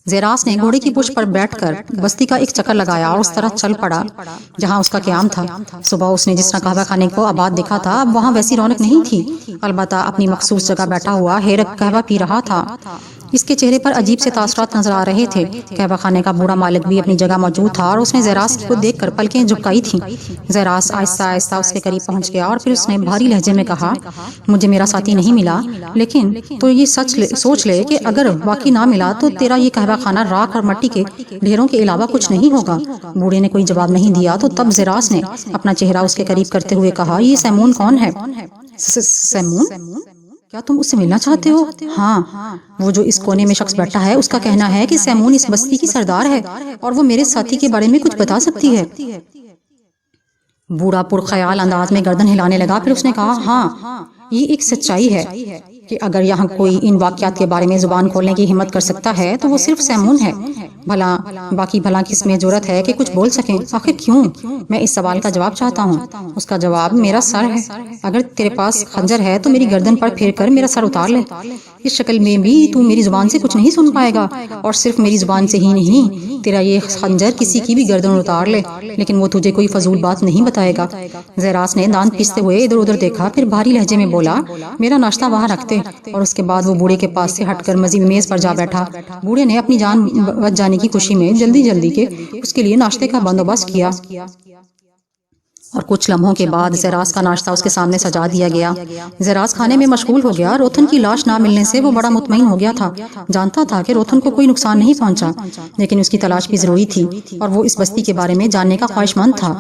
زیراس نے گھوڑے کی پشت پر بیٹھ کر بستی کا ایک چکر لگایا اور اس طرح چل پڑا جہاں اس کا قیام تھا۔ صبح اس نے جس طرح قہوہ خانے کو آباد دیکھا تھا اب وہاں ویسی رونق نہیں تھی، البتہ اپنی مخصوص جگہ بیٹھا ہوا ہیرک قہوہ پی رہا تھا۔ اس کے چہرے پر عجیب سے تاثرات نظر آ رہے تھے۔ قہوہ خانے کا بوڑھا مالک بھی اپنی جگہ موجود تھا اور اس نے زیراس کو دیکھ کر پلکیں جھپکائی تھیں۔ زیراس آہستہ آہستہ اس کے قریب پہنچ گیا اور پھر اس نے بھاری لہجے میں کہا، مجھے میرا ساتھی نہیں ملا، لیکن تو یہ سوچ لے کہ اگر واقعی نہ ملا تو تیرا یہ قہوہ خانہ راکھ اور مٹی کے ڈھیروں کے علاوہ کچھ نہیں ہوگا۔ بوڑھے نے کوئی جواب نہیں دیا تو تب زیراس نے اپنا چہرہ اس کے قریب کرتے ہوئے کہا، یہ سیمون کون ہے؟ سیمون؟ کیا تم اس سے ملنا چاہتے ہو؟ ہاں، وہ جو اس کونے میں شخص بیٹھا ہے اس کا کہنا ہے کہ سیمون اس بستی کی سردار ہے اور وہ میرے ساتھی کے بارے میں کچھ بتا سکتی ہے۔ بوڑھا پرخیال انداز میں گردن ہلانے لگا، پھر اس نے کہا، ہاں، یہ ایک سچائی ہے کہ اگر یہاں کوئی ان واقعات کے بارے میں زبان کھولنے کی ہمت کر سکتا ہے تو وہ صرف سیمون ہے۔ بھلا کس میں جرأت ہے کہ کچھ بول سکیں؟ آخر کیوں؟ میں اس سوال کا جواب چاہتا ہوں۔ اس کا جواب میرا سر ہے۔ اگر تیرے پاس خنجر ہے تو میری گردن پر پھیر کر میرا سر اتار لے۔ اس شکل میں بھی تو میری زبان سے کچھ نہیں سن پائے گا، اور صرف میری زبان سے ہی نہیں، تیرا یہ خنجر کسی کی بھی گردن اتار لے، لیکن وہ تجھے کوئی فضول بات نہیں بتائے گا۔ زیراس نے دانت پیستے ہوئے ادھر ادھر دیکھا، پھر بھاری لہجے میں بولا، میرا ناشتہ وہاں رکھتے، اور اس کے بعد وہ بوڑھے کے پاس سے ہٹ کر مزید میز پر جا بیٹھا۔ بوڑھے نے اپنی جان بچ جانے کی خوشی میں جلدی کے اس کے لیے ناشتے کا بندوبست کیا، اور کچھ لمحوں کے بعد زیراس کا ناشتہ اس کے سامنے سجا دیا گیا۔ زیراس کھانے میں مشغول ہو گیا۔ روتھن کی لاش نہ ملنے سے وہ بڑا مطمئن ہو گیا تھا، جانتا تھا کہ روتھن کو کوئی نقصان نہیں پہنچا، لیکن اس کی تلاش بھی ضروری تھی اور وہ اس بستی کے بارے میں جاننے کا خواہش مند تھا۔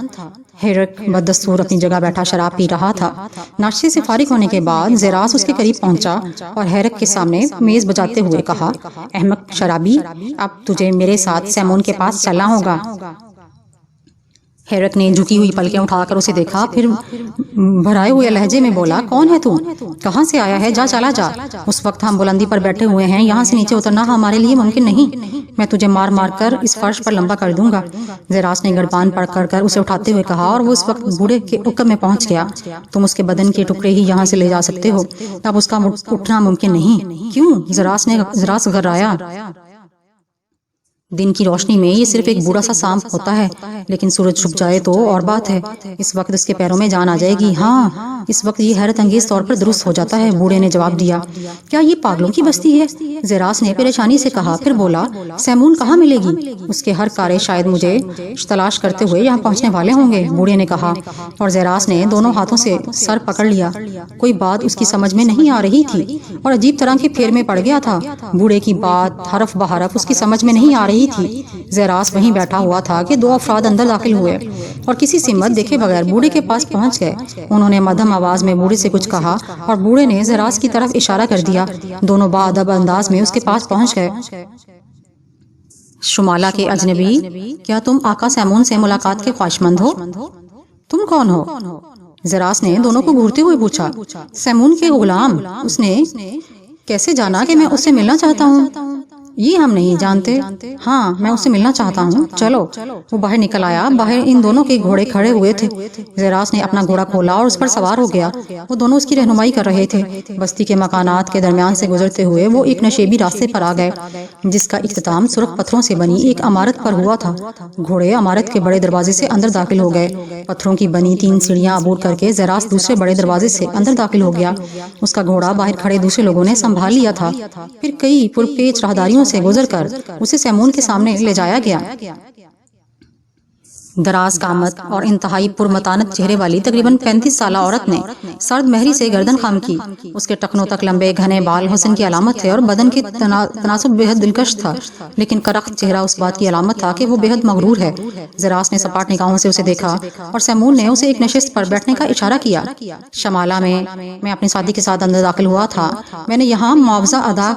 ہیرک بدستور اپنی جگہ بیٹھا شراب پی رہا تھا۔ ناشتے سے فارغ ہونے کے بعد زیراس اس کے قریب پہنچا اور ہیرک کے سامنے میز بجاتے ہوئے کہا، احمق شرابی، اب تجھے میرے ساتھ سیمون کے پاس چلنا ہوگا۔ ہیرک نے جھکی ہوئی پلکیں اٹھا کر اسے دیکھا، پھر بھرائے ہوئے لہجے میں بولا، کون ہے تو؟ کہاں سے آیا ہے؟ چلا جا۔ اس وقت ہم بلندی پر بیٹھے ہوئے ہیں، یہاں سے نیچے اترنا ہمارے لیے ممکن نہیں، میں تجھے مار کر اس فرش پر لمبا کر دوں گا۔ زیراس نے گڑبان پکڑ کر اسے اٹھاتے ہوئے کہا، اور وہ اس وقت بوڑھے کے عقب میں پہنچ گیا، تم اس کے بدن کے ٹکڑے ہی یہاں سے لے جا سکتے ہو، اب اس کا اٹھنا ممکن نہیں۔ کیوں؟ زیراس گھبرایا۔ دن کی روشنی میں یہ صرف ایک بوڑھا سا سانپ ہوتا ہے، لیکن سورج چھپ جائے تو اور بات ہے، اس وقت اس کے پیروں میں جان آ جائے گی۔ ہاں، اس وقت یہ حیرت انگیز طور پر درست ہو جاتا ہے، بوڑھے نے جواب دیا۔ کیا یہ پاگلوں کی بستی ہے؟ زیراس نے پریشانی سے کہا، پھر بولا، سیمون کہاں ملے گی؟ اس کے ہر کارے شاید مجھے تلاش کرتے ہوئے یہاں پہنچنے والے ہوں گے، بوڑھے نے کہا، اور زیراس نے دونوں ہاتھوں سے سر پکڑ لیا۔ کوئی بات اس کی سمجھ میں نہیں آ رہی تھی اور عجیب طرح کے پھیر میں پڑ گیا تھا۔ بوڑھے کی بات حرف بحرف اس کی سمجھ میں نہیں آ رہی تھی۔ زیراس وہیں بیٹھا ہوا تھا کہ دو افراد اندر داخل ہوئے اور کسی سمت دیکھے بغیر بوڑھے کے پاس پہنچ گئے۔ انہوں نے مدھم آواز میں بوڑھے سے کچھ کہا اور بوڑھے نے زیراس کی طرف اشارہ کر دیا۔ دونوں باادب انداز میں اس کے پاس پہنچ گئے۔ شمالہ کے اجنبی، کیا تم آقا سیمون سے ملاقات کے خواہشمند ہو؟ تم کون ہو؟ زیراس نے دونوں کو گھورتے ہوئے پوچھا۔ سیمون کے غلام۔ اس نے کیسے جانا کہ میں اس سے ملنا چاہتا ہوں؟ یہ ہم نہیں جانتے۔ ہاں، میں اس سے ملنا چاہتا ہوں، چلو۔ وہ باہر نکل آیا۔ باہر ان دونوں کے گھوڑے کھڑے ہوئے تھے۔ زیراس نے اپنا گھوڑا کھولا اور اس پر سوار ہو گیا۔ وہ دونوں اس کی رہنمائی کر رہے تھے۔ بستی کے مکانات کے درمیان سے گزرتے ہوئے وہ ایک نشیبی راستے پر آ گئے جس کا اختتام سرخ پتھروں سے بنی ایک عمارت پر ہوا تھا۔ گھوڑے عمارت کے بڑے دروازے سے اندر داخل ہو گئے۔ پتھروں کی بنی 3 سیڑھیاں عبور کر کے زیراس دوسرے بڑے دروازے سے اندر داخل ہو گیا۔ اس کا گھوڑا باہر کھڑے دوسرے لوگوں نے سنبھال لیا تھا۔ پھر کئی پرپیچ راہداریوں سے گزر کر اسے سیمون کے سامنے لے جایا گیا۔ دراز قامت اور انتہائی پرمتانت چہرے والی تقریباً 35 سالہ عورت نے سرد مہری سے گردن خم کی۔ اس کے ٹخنوں تک لمبے گھنے بال حسن کی علامت تھے اور بدن کے تناسب بے حد دلکش تھا، لیکن کرخت چہرہ اس بات کی علامت تھا کہ وہ بے حد مغرور ہے۔ زیراس نے سپاٹ نگاہوں سے اسے دیکھا اور سیمون نے اسے ایک نشست پر بیٹھنے کا اشارہ کیا۔ شمالہ میں اپنے ساتھی کے ساتھ اندر داخل ہوا تھا۔ میں نے یہاں معاوضہ ادا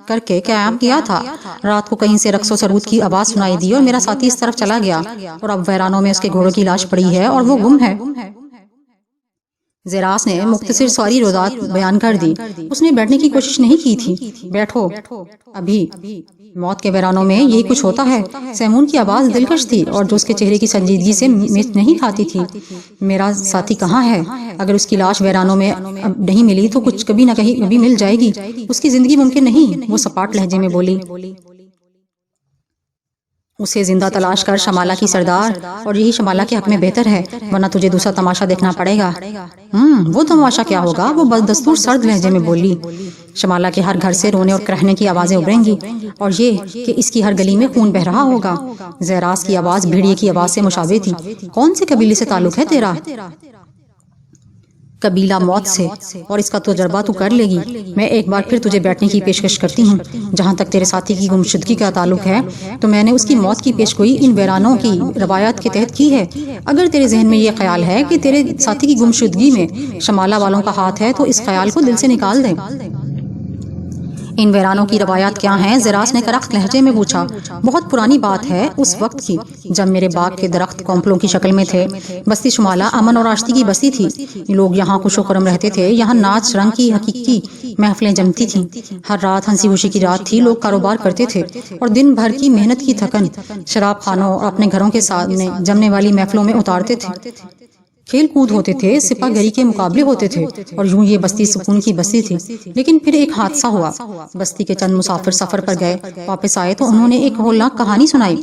کر کے قیام کیا تھا۔ رات کو کہیں سے رقص و سرود کی آواز سنائی دی اور میرا ساتھی اس طرف چلا گیا، اور اب ویرانوں میں اس کے گھوڑوں کی لاش پڑی ہے اور وہ گم ہے۔ زیراس نے مختصر ساری روایت بیان کر دی۔ اس نے بیٹھنے کی کوشش نہیں کی تھی۔ بیٹھو ابھی، موت کے ویرانوں میں یہی کچھ ہوتا ہے۔ سیمون کی آواز دلکش تھی اور جو اس کے چہرے کی سنجیدگی سے میچ نہیں کھاتی تھی۔ میرا ساتھی کہاں ہے؟ اگر اس کی لاش ویرانوں میں نہیں ملی تو کچھ کبھی نہ کبھی مل جائے گی۔ اس کی زندگی ممکن نہیں، وہ سپاٹ لہجے میں بولی۔ اسے زندہ تلاش کر شمالہ کی سردار، اور یہی شمالہ کے حق میں بہتر ہے، ورنہ تجھے دوسرا تماشا دیکھنا پڑے گا۔ وہ تماشا کیا ہوگا؟ وہ بدستور سرد لہجے میں بولی۔ شمالہ کے ہر گھر سے رونے اور کرہنے کی آوازیں ابھریں گی، اور یہ کہ اس کی ہر گلی میں خون بہہ رہا ہوگا۔ زیراس کی آواز بھیڑیے کی آواز سے مشابہ تھی۔ کون سے قبیلے سے تعلق ہے تیرا؟ قبیلہ موت سے، اور اس کا تجربہ تو کر لے گی۔ میں ایک بار پھر تجھے بیٹھنے کی پیشکش کرتی ہوں۔ جہاں تک تیرے ساتھی کی گمشدگی کا تعلق ہے تو میں نے اس کی موت کی پیشگوئی ان ویرانوں کی روایات کے تحت کی ہے۔ اگر تیرے ذہن میں یہ خیال ہے کہ تیرے ساتھی کی گمشدگی میں شمالہ والوں کا ہاتھ ہے تو اس خیال کو دل سے نکال دے۔ ان ویرانوں کی روایات کیا ہیں؟ زیراس نے کرخت لہجے میں پوچھا۔ بہت پرانی بات ہے، اس وقت کی جب میرے باغ کے درخت کونپلوں کی شکل میں تھے۔ بستی شمالہ امن اور آشتی کی بستی تھی۔ لوگ یہاں خوش و خرم رہتے تھے۔ یہاں ناچ رنگ کی حقیقی محفلیں جمتی تھیں۔ ہر رات ہنسی خوشی کی رات تھی۔ لوگ کاروبار کرتے تھے اور دن بھر کی محنت کی تھکن شراب خانوں اور اپنے گھروں کے سامنے جمنے والی محفلوں میں اتارتے تھے۔ کھیل کود ہوتے تھے، سپاہ گری کے مقابلے ہوتے تھے، اور یوں یہ بستی سکون کی بستی تھی۔ لیکن پھر ایک حادثہ ہوا۔ بستی کے چند مسافر سفر پر گئے، واپس آئے تو انہوں نے ایک ہولناک کہانی سنائی۔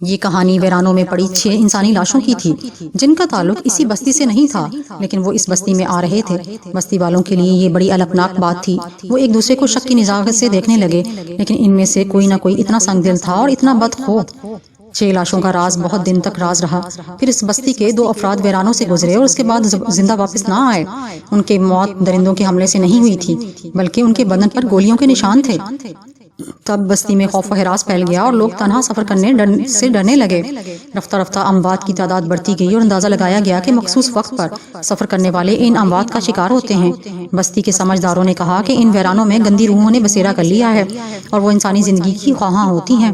یہ کہانی ویرانوں میں پڑی 6 انسانی لاشوں کی تھی، جن کا تعلق اسی بستی سے نہیں تھا، لیکن وہ اس بستی میں آ رہے تھے۔ بستی والوں کے لیے یہ بڑی الپناک بات تھی۔ وہ ایک دوسرے کو شک کی نظارت سے دیکھنے لگے، لیکن ان میں سے کوئی نہ کوئی اتنا سنگ دل تھا اور اتنا بدخو۔ 6 لاشوں کا راز بہت دن تک راز رہا۔ پھر اس بستی کے 2 افراد ویرانوں سے گزرے اور اس کے بعد زندہ واپس نہ آئے۔ ان کی موت درندوں کے حملے سے نہیں ہوئی تھی، بلکہ ان کے بدن پر گولیوں کے نشان تھے۔ تب بستی میں خوف و ہراس پھیل گیا اور لوگ تنہا سفر کرنے سے ڈرنے لگے۔ رفتہ رفتہ اموات کی تعداد بڑھتی گئی اور اندازہ لگایا گیا کہ مخصوص وقت پر سفر کرنے والے ان اموات کا شکار ہوتے ہیں۔ بستی کے سمجھداروں نے کہا کہ ان ویرانوں میں گندی روحوں نے بسیرا کر لیا ہے اور وہ انسانی زندگی کی خواہاں ہوتی ہیں۔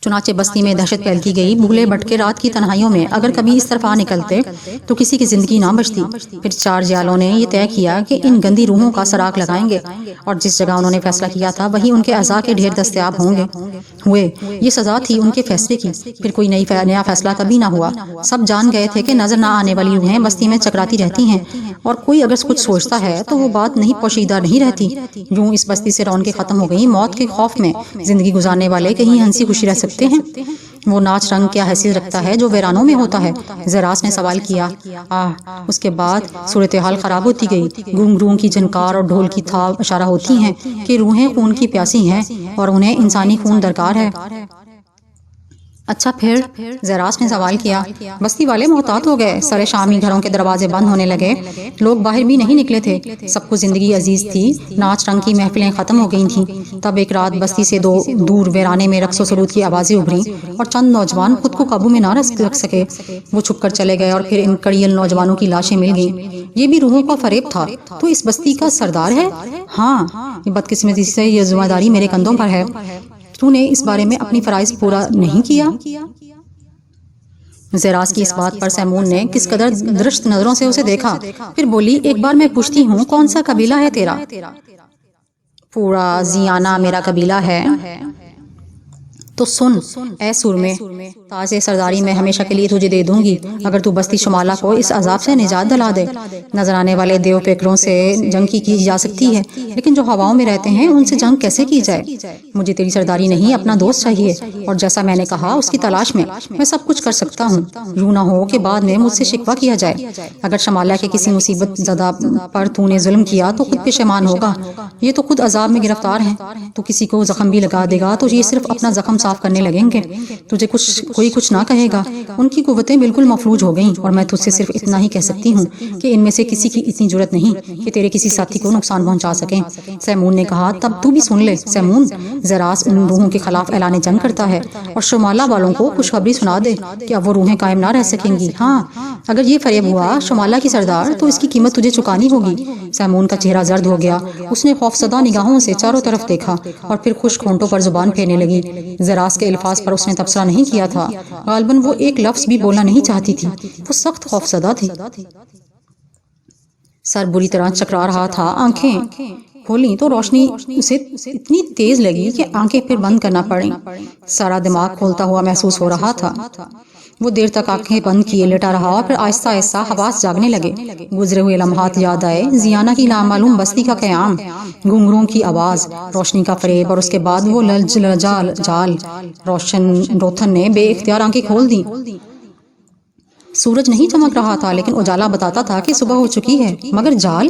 چنانچہ بستی میں دہشت پھیلتی گئی۔ بھولے بھٹکے رات کی تنہائیوں میں اگر کبھی اس طرف آ نکلتے تو کسی کی زندگی نہ بچتی۔ پھر 4 جیالوں نے یہ طے کیا کہ ان گندی روحوں کا سراغ لگائیں گے، اور جس جگہ انہوں نے فیصلہ کیا تھا وہیں ان کے اعضاء کے ڈھیر دستیاب ہوئے۔ یہ سزا تھی ان کے فیصلے کی۔ پھر کوئی نیا فیصلہ کبھی نہ ہوا۔ سب جان گئے تھے کہ نظر نہ آنے والی روحیں بستی میں چکراتی رہتی ہیں، اور کوئی اگر کچھ سوچتا ہے تو وہ بات نہیں پوشیدہ نہیں رہتی۔ یوں اس بستی سے رونقیں ختم ہو گئی۔ موت کے خوف میں زندگی گزارنے والے کہیں ہنسی خوشی رہ سکتے ہیں۔ وہ ناچ رنگ کیا حیثیت رکھتا ہے جو ویرانوں میں ہوتا ہے؟ زیراس نے سوال کیا۔ اس کے بعد صورتحال خراب ہوتی گئی۔ گونگروؤں کی جھنکار اور ڈھول کی تھا اشارہ ہوتی ہیں کہ روحیں خون کی پیاسی ہیں اور انہیں انسانی خون درکار ہے۔ اچھا پھر؟ زیراس نے سوال کیا۔ بستی والے محتاط ہو گئے۔ سر شامی گھروں کے دروازے بند ہونے لگے۔ لوگ باہر بھی نہیں نکلے تھے۔ سب کو زندگی عزیز تھی۔ ناچ رنگ کی محفلیں ختم ہو گئی تھیں۔ تب ایک رات بستی سے دور ویرانے میں رقص و سرود کی آوازیں ابھریں اور چند نوجوان خود کو قابو میں نہ رکھ سکے۔ وہ چھپ کر چلے گئے اور پھر ان کڑیل نوجوانوں کی لاشیں مل گئیں۔ یہ بھی روحوں کا فریب تھا۔ تو اس بستی کا سردار ہے؟ ہاں، بدقسمتی سے یہ ذمہ داری میرے کندھوں پر ہے۔ تو نے اس بارے میں اپنی فرائض پورا نہیں کیا؟ زیراس کی اس بات پر سیمون نے کس قدر درشت نظروں سے اسے دیکھا۔ پھر بولی، ایک بار میں پوچھتی ہوں، کون سا قبیلہ ہے تیرا؟ پورا زیانہ میرا قبیلہ ہے۔ تو سن اے سورمے، تاج سرداری میں ہمیشہ کے لیے تجھے دے دوں گی اگر تو بستی شمالہ کو اس عذاب سے نجات دلا دے۔ نظر آنے والے دیو پیکروں سے جنگ کی جا سکتی ہے، لیکن جو ہواؤں میں رہتے ہیں ان سے جنگ کیسے کی جائے؟ مجھے تیری سرداری نہیں، اپنا دوست چاہیے، اور جیسا میں نے کہا اس کی تلاش میں سب کچھ کر سکتا ہوں۔ یوں نہ ہو کہ بعد میں مجھ سے شکوہ کیا جائے۔ اگر شمالہ کے کسی مصیبت زدہ پر تو نے ظلم کیا تو خود پشیمان ہوگا۔ یہ تو خود عذاب میں گرفتار ہیں۔ تو کسی کو زخم بھی لگا دے گا تو یہ صرف اپنا زخم صاف کرنے لگیں گے، تجھے کوئی کچھ نہ کہے گا۔ ان کی قوتیں بالکل مفلوج ہو گئیں، اور میں تجھ سے صرف اتنا ہی کہہ سکتی ہوں کہ ان میں سے کسی کی اتنی جرت نہیں کہ تیرے کسی ساتھی کو نقصان پہنچا سکیں۔ سیمون نے کہا، تب تو بھی سن لے سیمون، زیراس ان روحوں کے خلاف اعلان جنگ کرتا ہے اور شمالہ والوں کو خوشخبری سنا دے کہ اب وہ روحیں قائم نہ رہ سکیں گی۔ ہاں، اگر یہ فریب ہوا شمالہ کی سردار، تو اس کی قیمت تجھے چکانی ہوگی۔ سیمون کا چہرہ زرد ہو گیا۔ اس نے خوفزدہ نگاہوں سے چاروں طرف دیکھا اور پھر خشک ہونٹوں پر زبان پھیرنے لگی۔ زیراس کے الفاظ پر اس نے تبصرہ نہیں کیا تھا۔ غالباً وہ ایک لفظ بھی بولنا نہیں چاہتی تھی۔ وہ سخت خوفزدہ تھی۔ سر بری طرح چکرا رہا تھا۔ آنکھیں کھولیں تو روشنی اسے اتنی تیز لگی کہ آنکھیں پھر بند کرنا پڑیں۔ سارا دماغ کھولتا ہوا محسوس ہو رہا تھا۔ وہ دیر تک آنکھیں بند کیے لیٹا رہا اور پھر آہستہ آہستہ حواس جاگنے لگے۔ گزرے ہوئے لمحات یاد آئے، زیانہ کی نامعلوم بستی کا قیام، گھنگروں کی آواز، روشنی کا فریب، اور اس کے بعد وہ جال۔ روتھن نے بے اختیار آنکھیں کھول دیں۔ سورج نہیں چمک رہا تھا لیکن اجالا بتاتا تھا کہ صبح ہو چکی ہے، مگر جال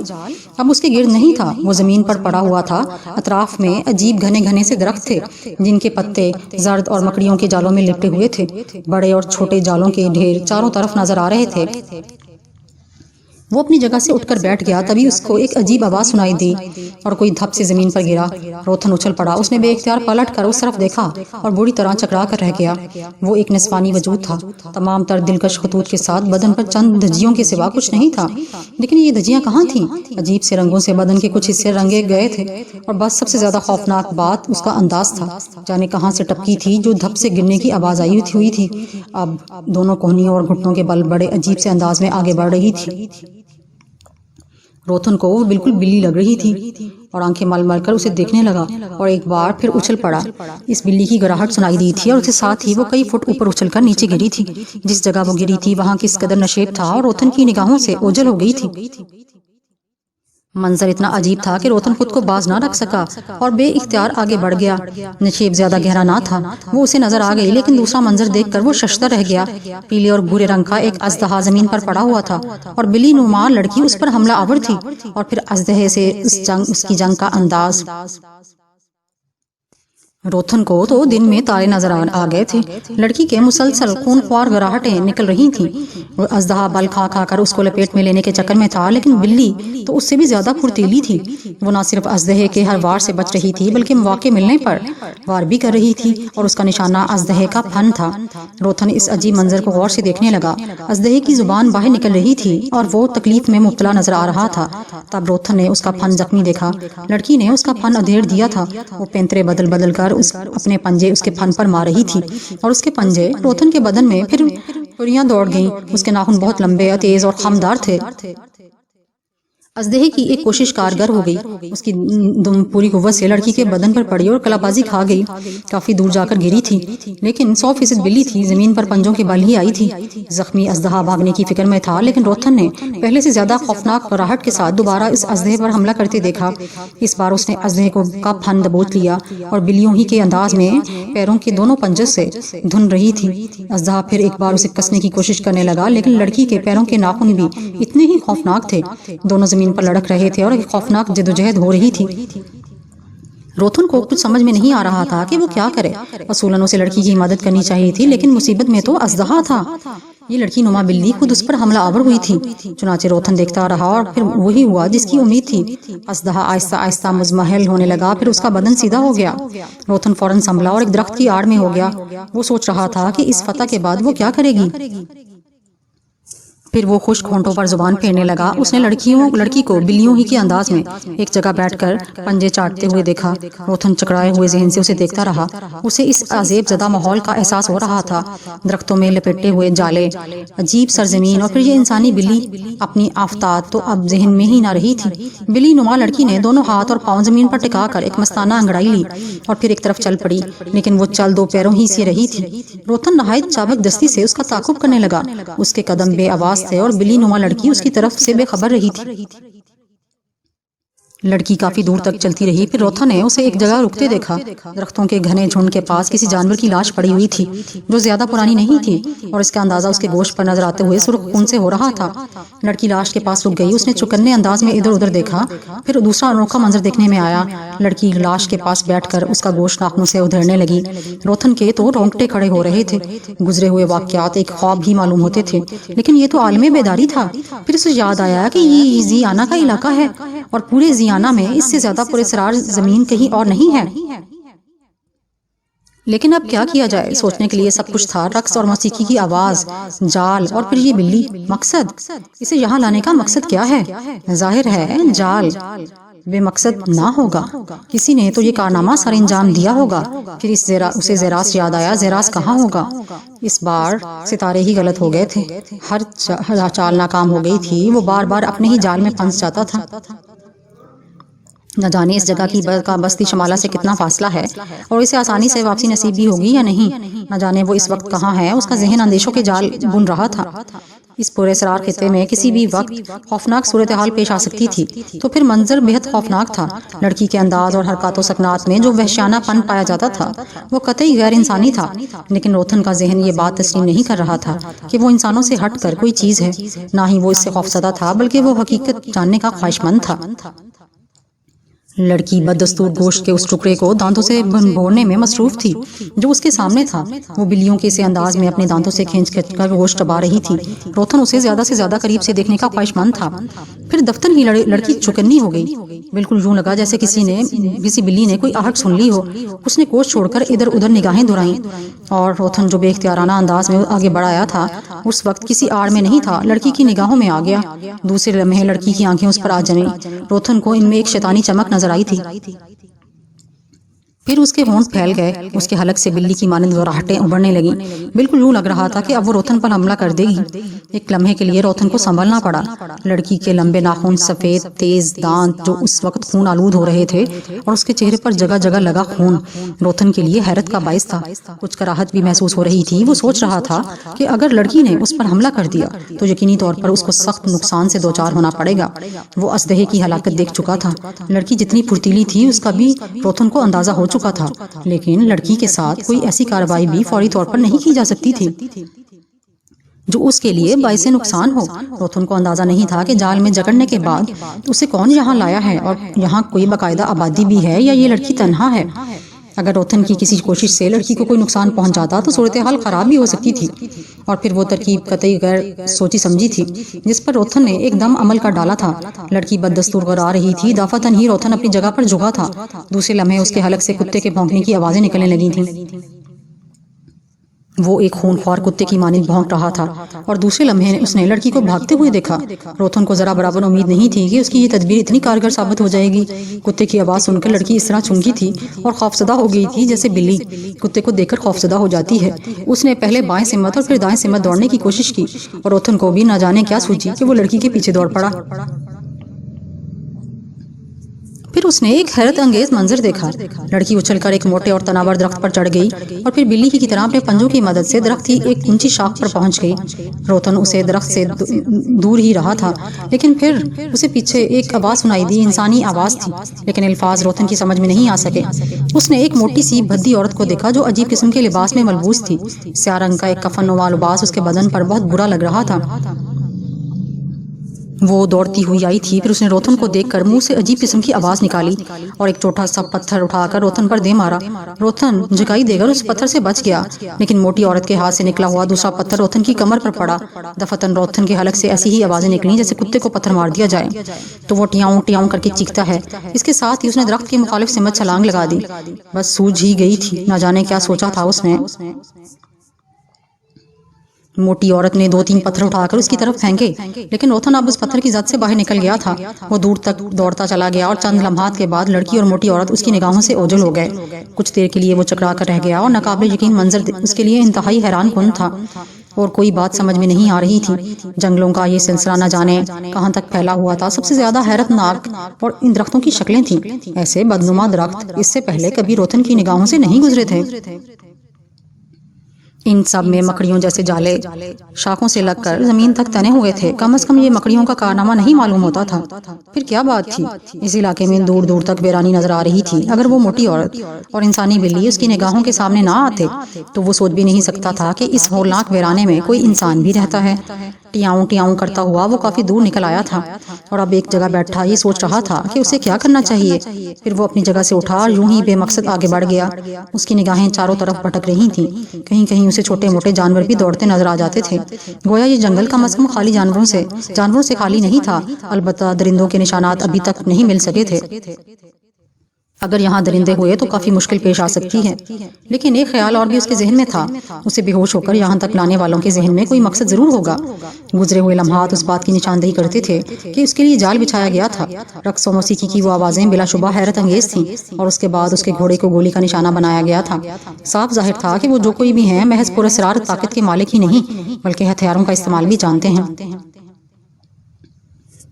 اب اس کے گرد نہیں تھا۔ وہ زمین پر پڑا ہوا تھا۔ اطراف میں عجیب گھنے گھنے سے درخت تھے جن کے پتے زرد اور مکڑیوں کے جالوں میں لپٹے ہوئے تھے۔ بڑے اور چھوٹے جالوں کے ڈھیر چاروں طرف نظر آ رہے تھے۔ وہ اپنی جگہ سے اٹھ کر بیٹھ گیا، تبھی اس کو ایک عجیب آواز سنائی دی اور کوئی دھپ سے زمین پر گرا۔ روتھن اچھل پڑا۔ اس نے بے اختیار پلٹ کر اس طرف دیکھا اور بری طرح چکرا کر رہ گیا۔ وہ ایک نسوانی وجود تھا، تمام تر دلکش خطوط کے ساتھ، بدن پر چند دھجیوں کے سوا کچھ نہیں تھا۔ لیکن یہ دھجیاں کہاں تھیں؟ عجیب سے رنگوں سے بدن کے کچھ حصے رنگے گئے تھے، اور بس سب سے زیادہ خوفناک بات اس کا انداز تھا۔ جانے کہاں سے ٹپکی تھی جو دھپ سے گرنے کی آواز آئی ہوئی تھی۔ اب دونوں کوہنیوں اور گھٹنوں کے بل بڑے عجیب سے انداز میں آگے بڑھ رہی تھی۔ روتھن کو وہ بالکل بلی لگ رہی تھی اور آنکھیں مل مل کر اسے دیکھنے لگا اور ایک بار پھر اچھل پڑا۔ اس بلی کی گراہٹ سنائی دی تھی اور اسے ساتھ ہی وہ کئی فٹ اوپر اچھل کر نیچے گری تھی۔ جس جگہ وہ گری تھی وہاں کس قدر نشیب تھا اور روتھن کی نگاہوں سے اوجھل ہو گئی تھی۔ منظر اتنا عجیب تھا کہ روتھن خود کو باز نہ رکھ سکا اور بے اختیار آگے بڑھ گیا۔ نشیب زیادہ گہرا نہ تھا، وہ اسے نظر آ گئی، لیکن دوسرا منظر دیکھ کر وہ ششدر رہ گیا۔ پیلے اور بھورے رنگ کا ایک اژدہا زمین پر پڑا ہوا تھا اور بلی نما لڑکی اس پر حملہ آور تھی، اور پھر اژدہے سے اس کی جنگ کا انداز۔ روتھن کو تو دن میں تارے نظر آ گئے تھے۔ لڑکی کے مسلسل خون خوار گراہٹیں نکل رہی تھیں۔ وہ اژدہا بل کھا کھا کر اس کو لپیٹ میں لینے کے چکر میں تھا، لیکن بلی تو اس سے بھی زیادہ پھرتیلی تھی۔ وہ نہ صرف اژدہے کے ہر وار سے بچ رہی تھی بلکہ مواقع ملنے پر وار بھی کر رہی تھی، اور اس کا نشانہ اژدہے کا پھن تھا۔ روتھن اس عجیب منظر کو غور سے دیکھنے لگا۔ اژدہے کی زبان باہر نکل رہی تھی اور وہ تکلیف میں مبتلا نظر آ رہا تھا۔ تب روتھن نے اس کا پھن زخمی دیکھا۔ لڑکی نے اس کا پھن ادھیڑ دیا تھا۔ وہ پینترے بدل بدل کر اپنے پنجے اس کے پھن پر مار رہی تھی، اور اس کے پنجے روتھن کے بدن میں پھر پریاں دوڑ گئیں۔ اس کے ناخن بہت لمبے، تیز اور خمدار تھے۔ اژدہے کی ایک کوشش کارگر ہو گئی۔ اس کی دم پوری قوت سے لڑکی کے بدن پر پڑی اور کلا بازی کھا گئی۔ کافی دور جا کر گری تھی، لیکن 100% بلی تھی، زمین پر پنجوں کے بل ہی آئی تھی۔ زخمی اژدہا بھاگنے کی فکر میں تھا، لیکن روتھن نے پہلے سے زیادہ خوفناک گراہٹ کے ساتھ دوبارہ اس اژدہے پر حملہ کرتے دیکھا۔ اس بار اس نے اژدہے کا پھن دبوچ لیا اور بلیوں ہی کے انداز میں پیروں کے دونوں پنجوں سے دھن رہی تھی۔ اژدہا پھر ایک بار اسے کسنے کی کوشش کرنے لگا، لیکن لڑکی کے پیروں کے ناخن بھی اتنے ہی خوفناک تھے۔ دونوں زمین پر لڑک رہے تھے اور ایک خوفناک جدوجہد ہو رہی تھی۔ روتھن کو کچھ سمجھ میں نہیں آ رہا تھا کہ وہ کیا کرے۔ اصولاً اسے لڑکی کی مدد کرنی چاہیے تھی، لیکن مصیبت میں تو اژدہا تھا۔ یہ لڑکی نما بلی خود اس پر حملہ آور ہوئی تھی۔ چنانچہ روتھن دیکھتا رہا اور پھر وہی ہوا جس کی امید تھی۔ اژدہا آہستہ آہستہ مزمحل ہونے لگا، پھر اس کا بدن سیدھا ہو گیا۔ روتھن فوراً سنبھلا اور ایک درخت کی آڑ میں ہو گیا۔ وہ سوچ رہا تھا کہ اس فتح کے بعد وہ کیا کرے گی۔ پھر وہ خشک ہونٹوں پر زبان پھیرنے لگا۔ اس نے لڑکی کو بلیوں ہی کے انداز میں ایک جگہ بیٹھ کر پنجے چاٹتے ہوئے دیکھا۔ روتھن چکرائے ہوئے ذہن سے اسے دیکھتا رہا۔ اسے اس عذاب زدہ ماحول کا احساس ہو رہا تھا۔ درختوں میں لپٹے ہوئے جالے، عجیب سرزمین، اور پھر یہ انسانی بلی۔ اپنی آفتاب تو اب ذہن میں ہی نہ رہی تھی۔ بلی نما لڑکی نے دونوں ہاتھ اور پاؤں زمین پر ٹکا کر ایک مستانہ انگڑائی لی اور پھر ایک طرف چل پڑی، لیکن وہ چل دو پیروں ہی سے رہی تھی۔ روتھن نہایت چابک دستی سے اس کا تعاقب کرنے لگا۔ اس کے قدم بے آواز تھے اور بلی نما لڑکی اس کی طرف سے بے خبر رہی تھی۔ لڑکی کافی دور تک چلتی رہی، پھر روتھن نے اسے ایک جگہ رکتے دیکھا۔ درختوں کے گھنے جھنڈ کے پاس کسی جانور کی لاش پڑی ہوئی تھی جو زیادہ پرانی نہیں تھی، اور اس کا اندازہ اس کے گوشت پر نظر آتے ہوئے سرخ خون سے ہو رہا تھا۔ لڑکی لاش کے پاس رک گئی۔ اس نے چوکنے انداز میں ادھر ادھر دیکھا، پھر دوسرا انوکھا منظر دیکھنے میں آیا۔ لڑکی لاش کے پاس بیٹھ کر اس کا گوشت ناخنوں سے ادھیڑنے لگی۔ روتھن کے تو رونگٹے کھڑے ہو رہے تھے۔ گزرے ہوئے واقعات ایک خواب ہی معلوم ہوتے تھے، لیکن یہ تو عالم بیداری تھا۔ پھر اسے یاد آیا کہ یہ زیانہ کا علاقہ ہے، اور پورے زیانہ میں اس سے زیادہ پراسرار زمین کہیں اور نہیں ہے۔ لیکن اب کیا کیا جائے؟ سوچنے کے لیے سب کچھ تھا، رقص اور موسیقی کی آواز، جال، اور پھر یہ بلی۔ مقصد؟ اسے یہاں لانے کا مقصد کیا ہے؟ ظاہر ہے جال بے مقصد نہ ہوگا۔ کسی نے تو یہ کارنامہ سر انجام دیا ہوگا۔ پھر اسے زیراس یاد آیا۔ زیراس کہاں ہوگا؟ اس بار ستارے ہی غلط ہو گئے تھے۔ ہر چال ناکام ہو گئی تھی۔ وہ بار بار اپنے ہی جال میں پھنس جاتا تھا۔ نہ جانے اس جگہ کا بستی شمالہ سے کتنا فاصلہ ہے اور اسے آسانی سے واپسی نصیب بھی ہوگی یا نہیں، نہ جانے وہ اس وقت کہاں ہے۔ اس کا ذہن اندیشوں کے جال بن رہا تھا۔ اس پورے اسرار خطے میں کسی بھی وقت خوفناک صورتحال پیش آ سکتی تھی، تو پھر منظر بہت خوفناک تھا۔ لڑکی کے انداز اور حرکات و سکنات میں جو وحشیانہ پن پایا جاتا تھا وہ قطعی غیر انسانی تھا، لیکن روتھن کا ذہن یہ بات تسلیم نہیں کر رہا تھا کہ وہ انسانوں سے ہٹ کر کوئی چیز ہے۔ نہ ہی وہ اس سے خوفزدہ تھا، بلکہ وہ حقیقت جاننے کا خواہش مند تھا۔ لڑکی بددستور گوشت کے اس ٹکڑے کو دانتوں سے بھوننے میں مصروف تھی جو اس کے سامنے تھا۔ وہ بلیوں کے اسے انداز میں اپنے دانتوں سے کھینچ کر گوشت چبا رہی تھی۔ روتھن اسے زیادہ سے زیادہ قریب سے دیکھنے کا خواہش مند تھا۔ پھر دفتن ہی لڑکی چکنی ہو گئی۔ بالکل یوں لگا جیسے کسی بلی نے کوئی آہٹ سن لی ہو۔ اس نے گوشت چھوڑ کر ادھر ادھر نگاہیں دہرائیں، اور روتھن جو بے اختیارانہ انداز میں آگے بڑھ آیا تھا اس وقت کسی آڑ میں نہیں تھا، لڑکی کی نگاہوں میں آ گیا۔ دوسرے لمحے لڑکی کی آنکھیں اس پر آ جمیں۔ روتھن کو ان میں ایک شیطانی چمک نظر آئی تھی۔ پھر اس کے ہونٹ پھیل گئے، اس کے حلق سے بلی کی مانند راہٹیں ابھرنے لگیں۔ بالکل یوں لگ رہا تھا کہ اب وہ روتھن پر حملہ کر دے گی۔ ایک لمحے کے لیے روتھن کو سنبھلنا پڑا۔ لڑکی کے لمبے ناخن، سفید تیز دانت جو اس وقت خون آلود ہو رہے تھے، اور اس کے چہرے پر جگہ جگہ لگا خون روتھن کے لیے حیرت کا باعث تھا۔ کچھ کراہت بھی محسوس ہو رہی تھی۔ وہ سوچ رہا تھا کہ اگر لڑکی نے اس پر حملہ کر دیا تو یقینی طور پر اس کو سخت نقصان سے دوچار ہونا پڑے گا۔ وہ اسدحے کی ہلاکت دیکھ چکا تھا۔ لڑکی جتنی پھرتیلی تھی اس کا بھی روتھن کو اندازہ ہو چکا تھا، لیکن لڑکی کے ساتھ کوئی ایسی کارروائی بھی فوری طور پر نہیں کی جا سکتی تھی جو اس کے لیے باعث نقصان ہو۔ روتھن کو اندازہ نہیں تھا کہ جال میں جکڑنے کے بعد اسے کون یہاں لایا ہے، اور یہاں کوئی باقاعدہ آبادی بھی ہے یا یہ لڑکی تنہا ہے۔ اگر روتھن کی کسی کوشش سے لڑکی کو کوئی نقصان پہنچ جاتا تو صورتحال خراب بھی ہو سکتی تھی، اور پھر وہ ترکیب قطعی غیر سوچی سمجھی تھی جس پر روتھن نے ایک دم عمل کر ڈالا تھا۔ لڑکی بددستور غرا رہی تھی۔ دفعتاً ہی روتھن اپنی جگہ پر جھکا تھا۔ دوسرے لمحے اس کے حلق سے کتے کے بھونکنے کی آوازیں نکلنے لگی تھیں۔ وہ ایک خونخوار کتے کی مانند بھونک رہا تھا، اور دوسرے لمحے اس نے لڑکی کو بھاگتے ہوئے دیکھا۔ روتھن کو ذرا برابر امید نہیں تھی کہ اس کی یہ تدبیر اتنی کارگر ثابت ہو جائے گی۔ کتے کی آواز سن کر لڑکی اس طرح چونکی تھی اور خوفزدہ ہو گئی تھی جیسے بلی کتے کو دیکھ کر خوفزدہ ہو جاتی ہے۔ اس نے پہلے بائیں سمت اور پھر دائیں سمت دوڑنے کی کوشش کی، اور روتھن کو بھی نہ جانے کیا سوچی کہ وہ لڑکی کے پیچھے دوڑ پڑا۔ پھر اس نے ایک حیرت انگیز منظر دیکھا۔ لڑکی اچھل کر ایک موٹے اور تناور درخت پر چڑھ گئی، اور پھر بلی کی طرح اپنے پنجوں کی مدد سے درخت کی ایک اونچی شاخ پر پہنچ گئی۔ روتھن اسے درخت سے دور ہی رہا تھا، لیکن پھر اسے پیچھے ایک آواز سنائی دی۔ انسانی آواز تھی، لیکن الفاظ روتھن کی سمجھ میں نہیں آ سکے۔ اس نے ایک موٹی سی بھدی عورت کو دیکھا جو عجیب قسم کے لباس میں ملبوس تھی۔ سیاہ رنگ کا ایک کفن نما لباس اس کے بدن پر بہت برا لگ رہا تھا۔ وہ دوڑتی ہوئی آئی تھی۔ پھر اس نے روتھن کو دیکھ کر منہ سے عجیب قسم کی آواز نکالی اور ایک چھوٹا سا پتھر اٹھا کر روتھن پر دے مارا۔ روتھن جھکائی دے کر اس پتھر سے بچ گیا، لیکن موٹی عورت کے ہاتھ سے نکلا ہوا دوسرا پتھر روتھن کی کمر پر پڑا۔ دفعتاً روتھن کے حلق سے ایسی ہی آوازیں نکلیں جیسے کتے کو پتھر مار دیا جائے، تو وہ ٹیاؤں ٹیاؤں کر کے چیختا ہے۔ اس کے ساتھ ہی اس نے درخت کی مخالف سمت چھلانگ لگا دی۔ بس سوجھ ہی گئی تھی، نہ جانے کیا سوچا تھا اس نے۔ موٹی عورت نے 2-3 پتھر اٹھا کر اس کی طرف پھینکے، لیکن روتھن اب اس پتھر کی زد سے باہر نکل گیا تھا۔ وہ دور تک دوڑتا چلا گیا، اور چند لمحات کے بعد لڑکی اور موٹی عورت اس کی نگاہوں سے اوجھل ہو گئے۔ کچھ دیر کے لیے وہ چکرا کر رہ گیا، اور ناقابل یقین منظر اس کے لیے انتہائی حیران کن تھا، اور کوئی بات سمجھ میں نہیں آ رہی تھی۔ جنگلوں کا یہ سلسلہ نہ جانے کہاں تک پھیلا ہوا تھا۔ سب سے زیادہ حیرت ناک اور ان درختوں کی شکلیں تھیں۔ ایسے بدنما درخت اس سے پہلے کبھی روتھن کی نگاہوں سے نہیں گزرے تھے۔ ان سب میں مکڑیوں جیسے جالے شاخوں سے لگ کر زمین تک تنے ہوئے تھے۔ کم از کم یہ مکڑیوں کا کارنامہ نہیں معلوم ہوتا تھا۔ پھر کیا بات تھی؟ اس علاقے میں دور دور تک ویرانی نظر آ رہی تھی۔ اگر وہ موٹی عورت اور انسانی بلی اس کی نگاہوں کے سامنے نہ آتے تو وہ سوچ بھی نہیں سکتا تھا کہ اس ہولناک ویرانے میں کوئی انسان بھی رہتا ہے۔ ٹیاؤں ٹیاؤں کرتا ہوا وہ کافی دور نکل آیا تھا، اور اب ایک جگہ بیٹھا یہ سوچ رہا تھا کہ اسے کیا کرنا چاہیے۔ پھر وہ اپنی جگہ سے اٹھا اور یوں ہی بے مقصد آگے بڑھ گیا۔ اس کی نگاہیں چاروں طرف بھٹک رہی تھیں۔ کہیں کہیں اسے چھوٹے موٹے جانور بھی دوڑتے نظر آ جاتے تھے، گویا یہ جنگل کم از کم خالی جانوروں سے خالی نہیں تھا۔ البتہ درندوں کے نشانات ابھی تک نہیں مل سکے تھے۔ اگر یہاں درندے ہوئے تو کافی مشکل پیش آ سکتی ہے، لیکن ایک خیال اور بھی اس کے ذہن میں تھا۔ اسے بے ہوش ہو کر یہاں تک لانے والوں کے ذہن میں کوئی مقصد ضرور ہوگا۔ گزرے ہوئے لمحات اس بات کی نشاندہی کرتے تھے کہ اس کے لیے جال بچھایا گیا تھا۔ رقص و موسیقی کی وہ آوازیں بلا شبہ حیرت انگیز تھیں، اور اس کے بعد اس کے گھوڑے کو گولی کا نشانہ بنایا گیا تھا۔ صاف ظاہر تھا کہ وہ جو کوئی بھی ہیں محض پراسرار طاقت کے مالک ہی نہیں، بلکہ ہتھیاروں کا استعمال بھی جانتے ہیں۔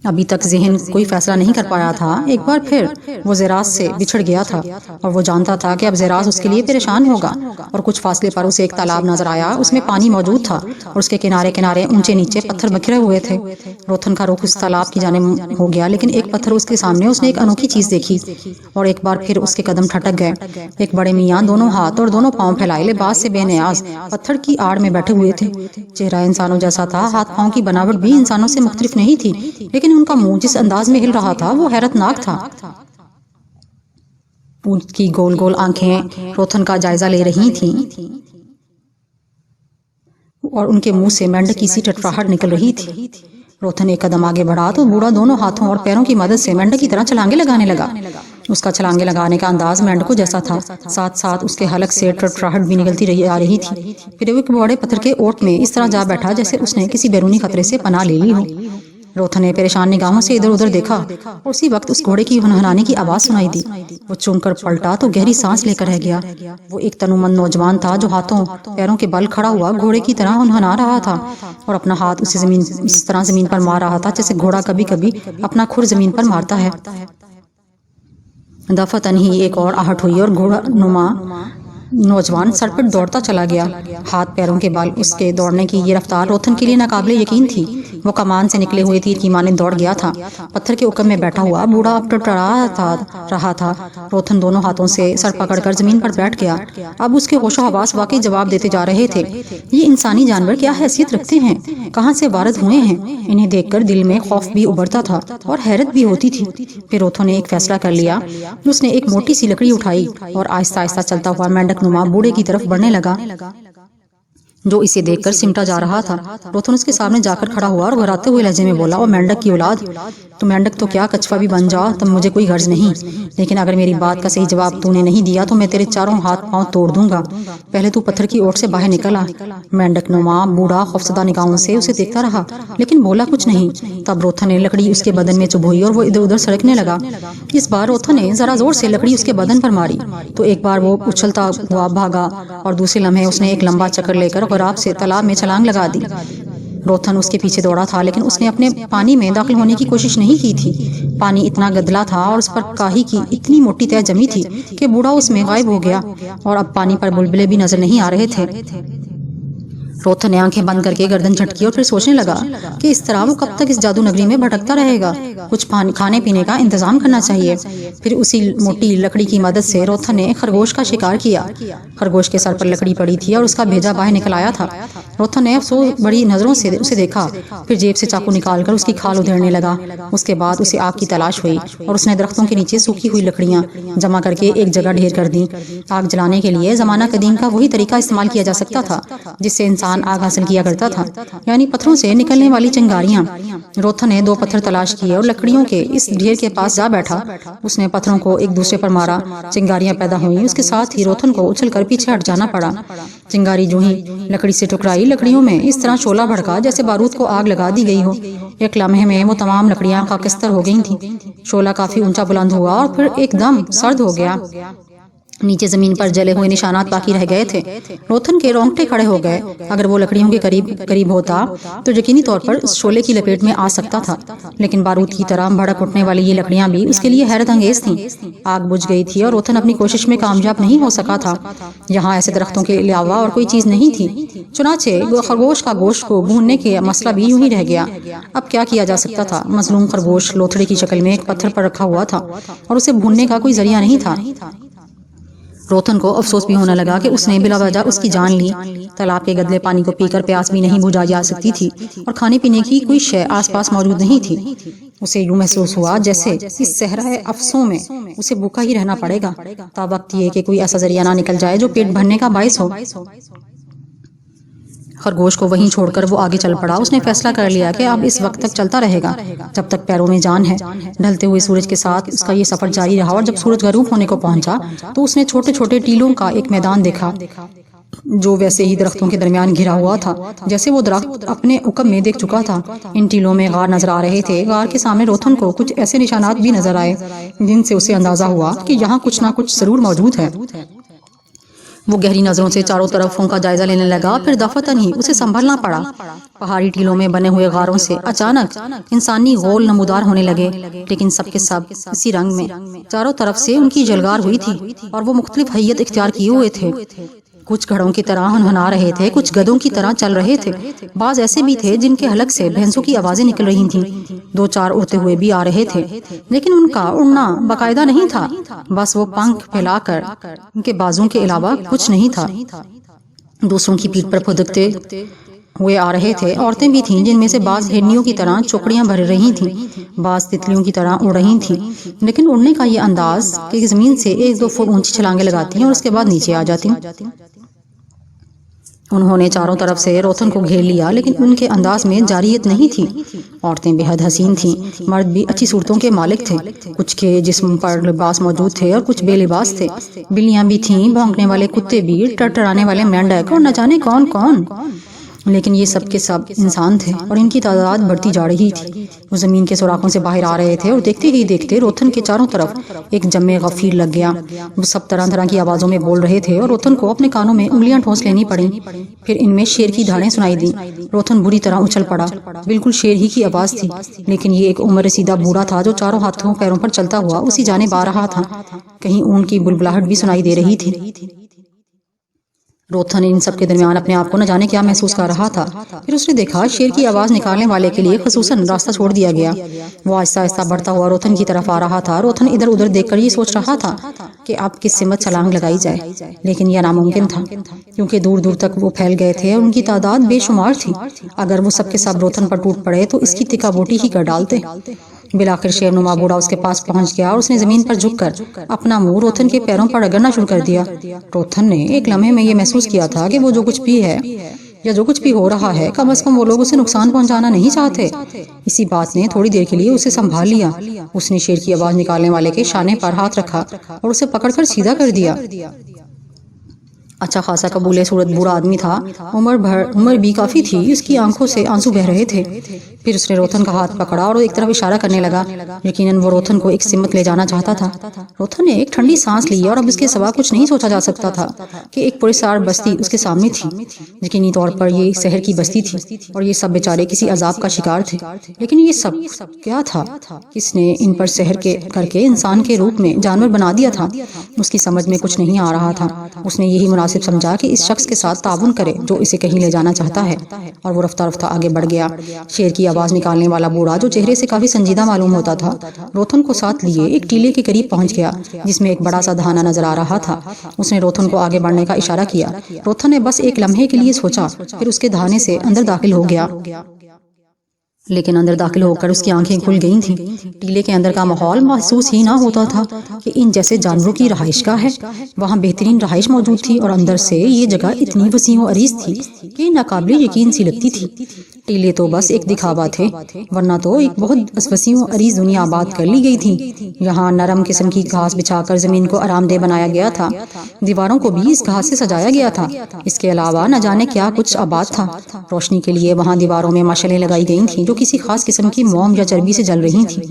ابھی تک ذہن کوئی فیصلہ نہیں کر پایا تھا، ایک بار پھر وہ زیراز سے بچھڑ گیا تھا اور وہ جانتا تھا کہ اب زیراز اس کے لیے پریشان ہوگا، اور کچھ فاصلے پر اسے ایک تالاب نظر آیا، اس میں پانی موجود تھا اور اس کے کنارے کنارے اونچے نیچے پتھر بکھرے ہوئے تھے۔ روتھن کا رخ اس تالاب کی جانب ہو گیا، لیکن ایک پتھر اس کے سامنے اس نے ایک انوکھی چیز دیکھی اور ایک بار پھر اس کے قدم ٹھٹک گئے۔ ایک بڑے میاں دونوں ہاتھ اور دونوں پاؤں پھیلائے لباس سے بے نیاز پتھر کی آڑ میں بیٹھے ہوئے تھے۔ چہرہ انسانوں جیسا تھا، ہاتھ پاؤں کی بناوٹ بھی انسانوں سے مختلف نہیں تھی، لیکن ان کا منہ جس انداز میں ہل رہا تھا وہ حیرت ناک تھا۔ ان کی گول گول آنکھیں روتھن کا جائزہ لے رہی تھیں اور ان کے منہ سے مینڈک سی ٹٹراہٹ نکل رہی تھی۔ روتھن ایک قدم آگے بڑھا تو بوڑھا دونوں ہاتھوں اور پیروں کی مدد سے مینڈک کی طرح چھلانگے لگانے لگا۔ اس کا چھلانگے لگانے کا انداز مینڈکوں جیسا تھا، ساتھ ساتھ اس کے حلق سے ٹٹراہٹ بھی نکلتی آ رہی تھی۔ پھر وہ ایک بڑے پتھر کے اوٹ میں اس طرح جا بیٹھا جیسے اس نے کسی بیرونی خطرے سے پناہ لے لی ہو۔ روتھن نے پریشان نگاہوں سے ادھر ادھر دیکھا اور اسی وقت اس گھوڑے کی ہنہنانے کی آواز سنائی دی۔ وہ چونک کر پلٹا تو گہری سانس لے کر رہ گیا۔ وہ ایک تنومند نوجوان تھا جو ہاتھوں پیروں کے بل کھڑا ہوا گھوڑے کی طرح ہنہنا رہا تھا اور اپنا ہاتھ اس طرح زمین پر مار رہا تھا جیسے گھوڑا کبھی کبھی اپنا کھر زمین پر مارتا ہے۔ دفعتاً ہی ایک اور آہٹ ہوئی اور گھوڑا نما نوجوان سر پر دوڑتا چلا گیا۔ ہاتھ پیروں کے بل اس کے دوڑنے کی یہ رفتار روتھن کے لیے ناقابل یقین تھی۔ وہ کمان سے نکلے ہوئے تیر کی مانند دوڑ گیا تھا۔ پتھر کے اوکم میں بیٹھا ہوا بوڑھا اب ٹٹرا رہا تھا۔ روتھن دونوں ہاتھوں سے سر پکڑ کر زمین پر بیٹھ گیا۔ اب اس کے ہوش و حواس واقعی جواب دیتے جا رہے تھے۔ یہ انسانی جانور کیا حیثیت رکھتے ہیں، کہاں سے وارد ہوئے ہیں؟ انہیں دیکھ کر دل میں خوف بھی ابھرتا تھا اور حیرت بھی ہوتی تھی۔ پھر روتھن نے ایک فیصلہ کر لیا۔ اس نے ایک موٹی سی لکڑی اٹھائی اور آہستہ آہستہ چلتا ہوا مینڈک نما بوڑھے کی طرف بڑھنے لگا جو اسے دیکھ کر سمٹا جا رہا تھا۔ روتھن اس کے سامنے جا کر کھڑا ہوا اور گھراتے ہوئے لہجے میں بولا، او مینڈک کی اولاد، تو مینڈک تو کیا کچھوا بھی بن جا، تب مجھے کوئی غرض نہیں، لیکن اگر میری بات کا صحیح جواب تو نے نہیں دیا تو میں تیرے چاروں ہاتھ پاؤں توڑ دوں گا۔ پہلے تو پتھر کی اوٹ سے باہر نکلا۔ مینڈک نما بوڑھا خوفزدہ نگاہوں سے اسے دیکھتا رہا لیکن بولا کچھ نہیں۔ تب روتھن نے لکڑی اس کے بدن میں چبھوئی اور وہ ادھر ادھر سڑکنے لگا۔ اس بار روتھن نے ذرا زور سے لکڑی اس کے بدن پر ماری تو ایک بار وہ اچھلتا ہوا بھاگا اور دوسرے لمحے اس نے ایک لمبا چکر لے کر غراب سے تالاب میں چھلانگ لگا دی۔ روتھن اس کے پیچھے دوڑا تھا لیکن اس نے اپنے پانی میں داخل ہونے کی کوشش نہیں کی تھی۔ پانی اتنا گدلا تھا اور اس پر کاہی کی اتنی موٹی تہ جمی تھی کہ بوڑھا اس میں غائب ہو گیا اور اب پانی پر بلبلے بھی نظر نہیں آ رہے تھے۔ روتھن نے آنکھیں بند کر کے گردن جھٹکی اور پھر سوچنے لگا کہ اس طرح وہ کب تک اس جادو نگری میں بھٹکتا رہے گا، کچھ کھانے پینے کا انتظام کرنا چاہیے۔ پھر اسی موٹی لکڑی کی مدد سے روتھن نے خرگوش کا شکار کیا۔ خرگوش کے سر پر لکڑی پڑی تھی اور اس کا بھیجا باہر نکل آیا تھا۔ روتھن نے افسوس بڑی نظروں سے اسے دیکھا، پھر جیب سے چاقو نکال کر اس کی کھال ادھیڑنے لگا۔ اس کے بعد اسے آگ کی تلاش ہوئی اور اس نے درختوں کے نیچے سوکھی ہوئی لکڑیاں جمع کر کے ایک جگہ ڈھیر کر دیں۔ آگ جلانے کے لیے زمانہ قدیم کا وہی طریقہ استعمال کیا جا سکتا تھا جس سے انسان آگ حاصل کیا کرتا تھا، یعنی پتھروں سے نکلنے والی چنگاریاں۔ روتھن نے 2 پتھر تلاش کیے اور لکڑیوں کے اس ڈھیر کے پاس جا بیٹھا۔ اس نے پتھروں کو ایک دوسرے پر مارا، چنگاریاں پیدا ہوئیں، اس کے ساتھ ہی روتھن کو اچھل کر پیچھے ہٹ جانا پڑا۔ چنگاری جو ہی لکڑی سے ٹکرائی، لکڑیوں میں اس طرح شعلہ بھڑکا جیسے بارود کو آگ لگا دی گئی ہو۔ ایک لمحے میں وہ تمام لکڑیاں خاکستر ہو گئی تھیں۔ شعلہ کافی اونچا بلند ہوا اور پھر ایک دم سرد ہو گیا۔ نیچے زمین پر جلے ہوئے نشانات باقی رہ گئے تھے۔ روتھن کے رونگٹے کھڑے ہو گئے۔ اگر وہ لکڑیوں کے قریب ہوتا تو یقینی طور پر اس شعلے کی لپیٹ میں آ سکتا تھا، لیکن بارود کی طرح بھڑک اٹھنے والی یہ لکڑیاں بھی اس کے لیے حیرت انگیز تھیں۔ آگ بجھ گئی تھی اور روتھن اپنی کوشش میں کامیاب نہیں ہو سکا تھا۔ یہاں ایسے درختوں کے علاوہ اور کوئی چیز نہیں تھی، چنانچہ خرگوش کا گوشت کو بھوننے کے مسئلہ بھی یوں ہی رہ گیا۔ اب کیا کیا جا سکتا تھا؟ مظلوم خرگوش لوتھڑے کی شکل میں ایک پتھر پر رکھا ہوا تھا اور اسے بھوننے کا کوئی ذریعہ نہیں تھا۔ روتھن کو افسوس بھی ہونے لگا کہ اس نے بلا وجہ اس کی جان لی۔ تالاب کے گدلے پانی کو پی کر پیاس بھی نہیں بجھائی جا سکتی تھی اور کھانے پینے کی کوئی شے آس پاس موجود نہیں تھی۔ اسے یوں محسوس ہوا جیسے اس صحرائے افسوں میں اسے بھوکا ہی رہنا پڑے گا تا وقت یہ کہ کوئی ایسا ذریعہ نہ نکل جائے جو پیٹ بھرنے کا باعث ہو۔ خرگوش کو وہیں چھوڑ کر وہ آگے چل پڑا۔ اس نے فیصلہ کر لیا کہ اب اس وقت تک چلتا رہے گا جب تک پیروں میں جان ہے۔ ڈھلتے ہوئے سورج کے ساتھ اس کا یہ سفر جاری رہا اور جب سورج غروب ہونے کو پہنچا تو اس نے چھوٹے چھوٹے ٹیلوں کا ایک میدان دیکھا جو ویسے ہی درختوں کے درمیان گھرا ہوا تھا جیسے وہ درخت اپنے عقب میں دیکھ چکا تھا۔ ان ٹیلوں میں غار نظر آ رہے تھے۔ غار کے سامنے روتھن کو کچھ ایسے نشانات بھی نظر آئے جن سے اسے اندازہ ہوا کہ یہاں کچھ نہ کچھ ضرور موجود ہے۔ وہ گہری نظروں سے چاروں طرفوں کا جائزہ لینے لگا، پھر دفعتاً ہی اسے سنبھلنا پڑا۔ پہاڑی ٹیلوں میں بنے ہوئے غاروں سے اچانک انسانی غول نمودار ہونے لگے، لیکن سب کے سب اسی رنگ میں۔ چاروں طرف سے ان کی جلگار ہوئی تھی اور وہ مختلف حیت اختیار کیے ہوئے تھے۔ کچھ گھڑوں کی طرح ہنہنا رہے تھے، کچھ گدوں کی طرح چل رہے تھے، بعض ایسے بھی تھے جن کے حلق سے بھینسوں کی آوازیں نکل رہی تھیں۔ دو چار اڑتے ہوئے بھی آ رہے تھے، لیکن ان کا اڑنا باقاعدہ نہیں تھا، بس وہ پنکھ پھیلا کر ان کے بازوں کے علاوہ کچھ نہیں تھا۔ دوسروں کی پیٹھ پر پھدکتے ہوئے آ رہے تھے۔ عورتیں بھی تھیں جن میں سے بعض ہرنیوں کی طرح چوکڑیاں بھر رہی تھیں، بعض تتلیوں کی طرح اڑ رہی تھیں، لیکن اڑنے کا یہ انداز کہ زمین سے 1-2 فٹ اونچی چھلانگیں لگاتی ہیں اور اس کے بعد نیچے آ جاتی۔ انہوں نے چاروں طرف سے روتھن کو گھیر لیا، لیکن ان کے انداز میں جاریت نہیں تھی۔ عورتیں بے حد حسین تھیں، مرد بھی اچھی صورتوں کے مالک تھے، کچھ کے جسم پر لباس موجود تھے اور کچھ بے لباس تھے۔ بلیاں بھی تھیں، بھونکنے والے کتے بھی، ٹرٹرانے والے مینڈک اور نہ جانے کون کون، لیکن یہ سب کے سب انسان تھے اور ان کی تعداد بڑھتی جا رہی تھی۔ وہ زمین کے سوراخوں سے باہر آ رہے تھے اور دیکھتے ہی دیکھتے روتھن کے چاروں طرف ایک جمع غفیر لگ گیا۔ وہ سب طرح طرح کی آوازوں میں بول رہے تھے اور روتھن کو اپنے کانوں میں انگلیاں ٹھونس لینی پڑیں۔ پھر ان میں شیر کی دھاڑیں سنائی دیں۔ روتھن بری طرح اچھل پڑا، بالکل شیر ہی کی آواز تھی، لیکن یہ ایک عمر رسیدہ بوڑھا تھا جو چاروں ہاتھوں پیروں پر چلتا ہوا اسی جانب آ رہا تھا۔ کہیں اونٹ کی بلبلاہٹ بھی سنائی دے رہی تھی۔ روتھن ان سب کے درمیان اپنے آپ کو نہ جانے کیا محسوس کر رہا تھا۔ پھر اس نے دیکھا شیر کی آواز نکالنے والے کے لیے خصوصاً راستہ چھوڑ دیا گیا۔ وہ آہستہ آہستہ بڑھتا ہوا روتھن کی طرف آ رہا تھا۔ روتھن ادھر ادھر دیکھ کر یہ سوچ رہا تھا کہ اب کس سمت چھلانگ لگائی جائے، لیکن یہ ناممکن تھا کیونکہ دور دور تک وہ پھیل گئے تھے اور ان کی تعداد بے شمار تھی۔ اگر وہ سب کے سب روتھن پر ٹوٹ پڑے تو اس کی تکا بوٹی ہی کر ڈالتے۔ بالآخر شیر نما بوڑھا اس کے پاس پہنچ گیا اور اس نے زمین پر جھک کر اپنا منہ روتھن کے پیروں پر رگڑنا شروع کر دیا۔ روتھن نے ایک لمحے میں یہ محسوس کیا تھا کہ وہ جو کچھ بھی ہے یا جو کچھ بھی ہو رہا ہے، کم از کم وہ لوگ اسے نقصان پہنچانا نہیں چاہتے۔ اسی بات نے تھوڑی دیر کے لیے اسے سنبھال لیا۔ اس نے شیر کی آواز نکالنے والے کے شانے پر ہاتھ رکھا اور اسے پکڑ کر سیدھا کر دیا۔ اچھا خاصا قبولے صورت بوڑھا آدمی تھا، عمر بھی کافی تھی، اس کی آنکھوں سے آنسو بہ رہے تھے۔ پھر اس نے روتھن کا ہاتھ پکڑا اور ایک طرف اشارہ کرنے لگا۔ یقیناً وہ روتھن کو ایک سمت لے جانا چاہتا تھا۔ روتھن نے ایک ٹھنڈی سانس لی اور اب اس کے سوا کچھ نہیں سوچا جا سکتا تھا کہ ایک پرسار بستی اس کے سامنے تھی۔ یقینی طور پر یہ شہر کی بستی تھی اور یہ سب بیچارے کسی عذاب کا شکار تھے، لیکن یہ سب کیا تھا؟ کس نے ان پر سحر کر کے انسان کے روپ میں جانور بنا دیا تھا؟ اس کی سمجھ میں کچھ نہیں آ رہا تھا۔ اس نے یہی مناسب سمجھا کہ اس شخص کے ساتھ تعاون کرے جو اسے کہیں لے جانا چاہتا ہے، اور وہ رفتہ رفتہ آگے بڑھ گیا۔ شیر کی آواز نکالنے والا بوڑھا جو چہرے سے کافی سنجیدہ معلوم ہوتا تھا، روتھن کو ساتھ لیے ایک ٹیلے کے قریب پہنچ گیا جس میں ایک بڑا سا دھانا نظر آ رہا تھا۔ اس نے روتھن کو آگے بڑھنے کا اشارہ کیا۔ روتھن نے بس ایک لمحے کے لیے سوچا، پھر اس کے دھانے سے اندر داخل ہو گیا، لیکن اندر داخل ہو کر اس کی آنکھیں کھل گئی تھیں۔ ٹیلے کے اندر کا ماحول محسوس ہی نہ ہوتا تھا کہ ان جیسے جانوروں کی رہائش گاہ ہے۔ وہاں بہترین رہائش موجود تھی اور اندر سے یہ جگہ اتنی وسیع و عریض تھی کہ ناقابل یقین سی لگتی تھی۔ ٹیلے تو بس ایک دکھاوا تھے، ورنہ تو ایک بہت وسیع و عریض دنیا آباد کر لی گئی تھی۔ یہاں نرم قسم کی گھاس بچھا کر زمین کو آرام دہ بنایا گیا تھا، دیواروں کو بھی اس گھاس سے سجایا گیا تھا۔ اس کے علاوہ نہ جانے کیا کچھ آباد تھا۔ روشنی کے لیے وہاں دیواروں میں مشعلیں لگائی گئی تھیں جو کسی خاص قسم کی موم یا چربی سے جل رہی تھیں۔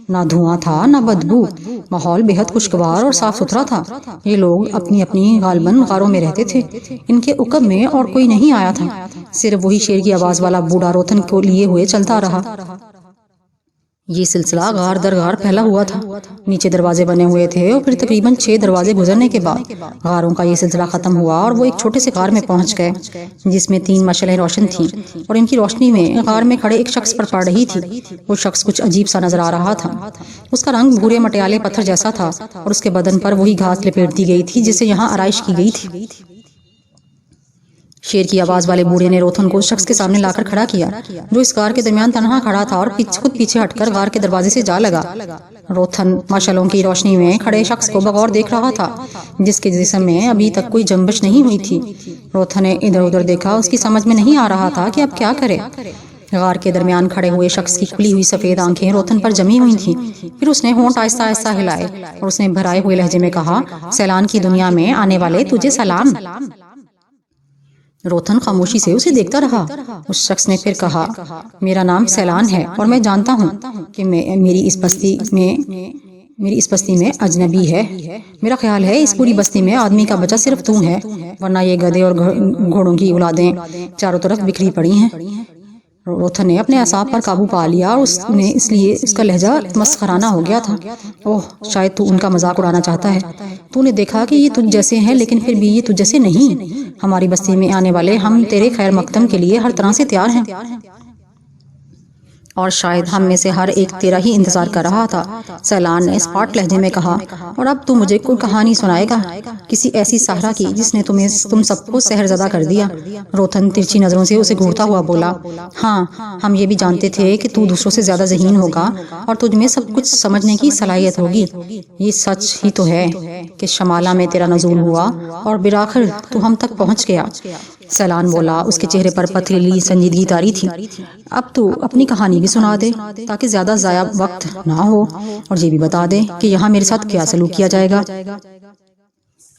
نہ دھواں تھا نہ بدبو، ماحول بہت خوشگوار اور صاف ستھرا تھا۔ یہ لوگ اپنی اپنی غالباً غاروں میں رہتے تھے۔ ان کے عقب میں اور کوئی نہیں آیا تھا، صرف وہی شیر کی آواز والا بوڑھا روتھن کو لیے ہوئے چلتا رہا۔ یہ سلسلہ غار در غار پھیلا ہوا تھا۔ نیچے دروازے بنے ہوئے تھے اور پھر تقریباً 6 دروازے گزرنے کے بعد غاروں کا یہ سلسلہ ختم ہوا اور وہ ایک چھوٹے سے غار میں پہنچ گئے جس میں 3 مشعلیں روشن تھیں، اور ان کی روشنی میں غار میں کھڑے ایک شخص پر پڑ رہی تھی۔ وہ شخص کچھ عجیب سا نظر آ رہا تھا۔ اس کا رنگ بھورے مٹیالے پتھر جیسا تھا اور اس کے بدن پر وہی گھاس لپیٹ دی گئی تھی جسے یہاں آرائش کی گئی تھی۔ شیر کی آواز والے بوڑھے نے روتھن کو اس شخص کے سامنے لا کر کھڑا کیا جو اس غار کے درمیان تنہا کھڑا تھا اور خود پیچھے ہٹ کر غار کے دروازے سے جا لگا۔ روتھن مشعلوں کی روشنی میں کھڑے شخص کو بغور دیکھ رہا تھا جس کے جسم میں ابھی تک کوئی جنبش نہیں ہوئی تھی۔ روتھن نے ادھر ادھر دیکھا، اس کی سمجھ میں نہیں آ رہا تھا کہ اب کیا کرے۔ غار کے درمیان کھڑے ہوئے شخص کی کھلی ہوئی سفید آنکھیں روتھن پر جمی ہوئی تھیں۔ پھر اس نے ہونٹ آہستہ آہستہ ہلائے اور اس نے بھرائے ہوئے لہجے میں کہا، سیلان کی دنیا میں آنے والے تجھے سلام۔ روتھن خاموشی سے اسے دیکھتا رہا۔ اس شخص نے پھر کہا، میرا نام سیلان ہے اور میں جانتا ہوں کہ میری اس بستی میں میری اس بستی میں اجنبی ہے. میرا خیال ہے اس پوری بستی میں آدمی کا بچہ صرف تو ہے، ورنہ یہ گدھے اور گھوڑوں کی اولادیں چاروں طرف بکھری پڑی ہیں. روتھن نے اپنے اعصاب پر قابو پا لیا اور اس لیے اس کا لہجہ مسخرانہ ہو گیا تھا. اوہ، شاید تو ان کا مذاق اڑانا چاہتا ہے. تو نے دیکھا کہ یہ تجھ جیسے ہیں، لیکن پھر بھی یہ تجھ جیسے نہیں. ہماری بستی میں آنے والے ہم تیرے خیر مقدم کے لیے ہر طرح سے تیار ہیں، اور شاید ہم میں سے ہر ایک تیرا ہی انتظار کر رہا تھا. سیلان نے اسپاٹ لہجے میں کہا. اور اب تو مجھے کوئی کہانی سنائے گا، کسی ایسی ساحرہ کی جس نے تم سب کو سحر زدہ کر دیا. روتھن ترچھی نظروں سے اسے گھورتا ہوا بولا. ہاں، ہم یہ بھی جانتے تھے کہ تو دوسروں سے زیادہ ذہین ہوگا اور تجھ میں سب کچھ سمجھنے کی صلاحیت ہوگی. یہ سچ ہی تو ہے کہ شمالہ میں تیرا نزول ہوا اور بالآخر تو ہم تک پہنچ گیا. سیلان بولا. اس کے چہرے پر پتھریلی سنجیدگی طاری تھی. اب تو اپنی کہانی بھی سنا دے تاکہ زیادہ ضائع وقت نہ ہو، اور یہ بھی بتا دے کہ یہاں میرے ساتھ کیا سلوک کیا جائے گا.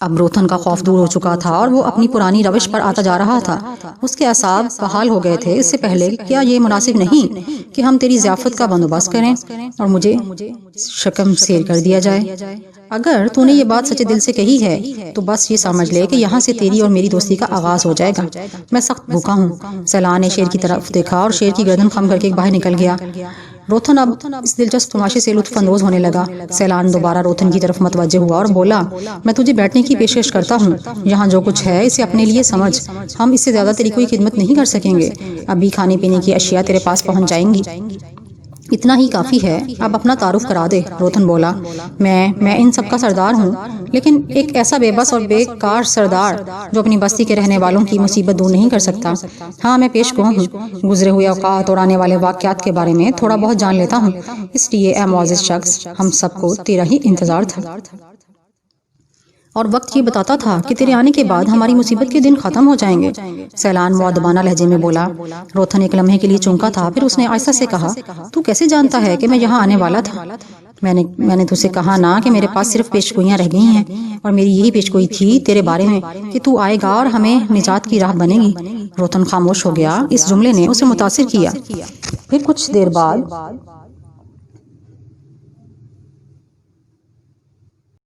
اب روتھن کا خوف دور ہو چکا تھا اور وہ اپنی پرانی روش پر آتا جا رہا تھا. اس کے اعصاب بحال ہو گئے تھے. اس سے پہلے کیا یہ مناسب نہیں کہ ہم تیری ضیافت کا بندوبست کریں اور مجھے شکم سیر کر دیا جائے؟ اگر تو نے یہ بات سچے دل سے کہی ہے تو بس یہ سمجھ لے کہ یہاں سے تیری اور میری دوستی کا آغاز ہو جائے گا. میں سخت بھوکا ہوں. سیلان نے شیر کی طرف دیکھا اور شیر کی گردن خم کر کے باہر نکل گیا. روتھن اب اس دلچسپ تماشے سے لطف اندوز ہونے لگا. سیلان دوبارہ روتھن کی طرف متوجہ ہوا اور بولا. میں تجھے بیٹھنے کی پیشکش کرتا ہوں. یہاں جو کچھ ہے اسے اپنے لیے سمجھ. ہم اس سے زیادہ تیری کوئی خدمت نہیں کر سکیں گے. ابھی کھانے پینے کی اشیاء تیرے پاس پہنچ جائیں گی. اتنا ہی کافی ہے. اب اپنا تعارف کرا دے. روتھن بولا. میں ان سب کا سردار ہوں، لیکن ایک ایسا بے بس اور بے کار سردار جو اپنی بستی کے رہنے والوں کی مصیبت دور نہیں کر سکتا. ہاں، میں پیش گو ہوں. گزرے ہوئے اوقات اور آنے والے واقعات کے بارے میں تھوڑا بہت جان لیتا ہوں. اس لیے اے معزز شخص، ہم سب کو تیرا ہی انتظار تھا، اور وقت یہ بتاتا تھا کہ تیرے آنے کے بعد ہماری مصیبت کے دن ختم ہو جائیں گے. سیلان مؤدبانہ لہجے میں بولا. روتھن ایک لمحے کے لیے چونکا تھا، پھر اس نے آہستہ سے کہا. تو کیسے جانتا ہے کہ میں یہاں آنے والا تھا؟ میں نے تجھ سے کہا نا کہ میرے پاس صرف پیشگوئیاں رہ گئی ہیں، اور میری یہی پیشگوئی تھی تیرے بارے میں کہ تو آئے گا اور ہمیں نجات کی راہ بنے گی. روتھن خاموش ہو گیا. اس جملے نے اسے متاثر کیا. پھر کچھ دیر بعد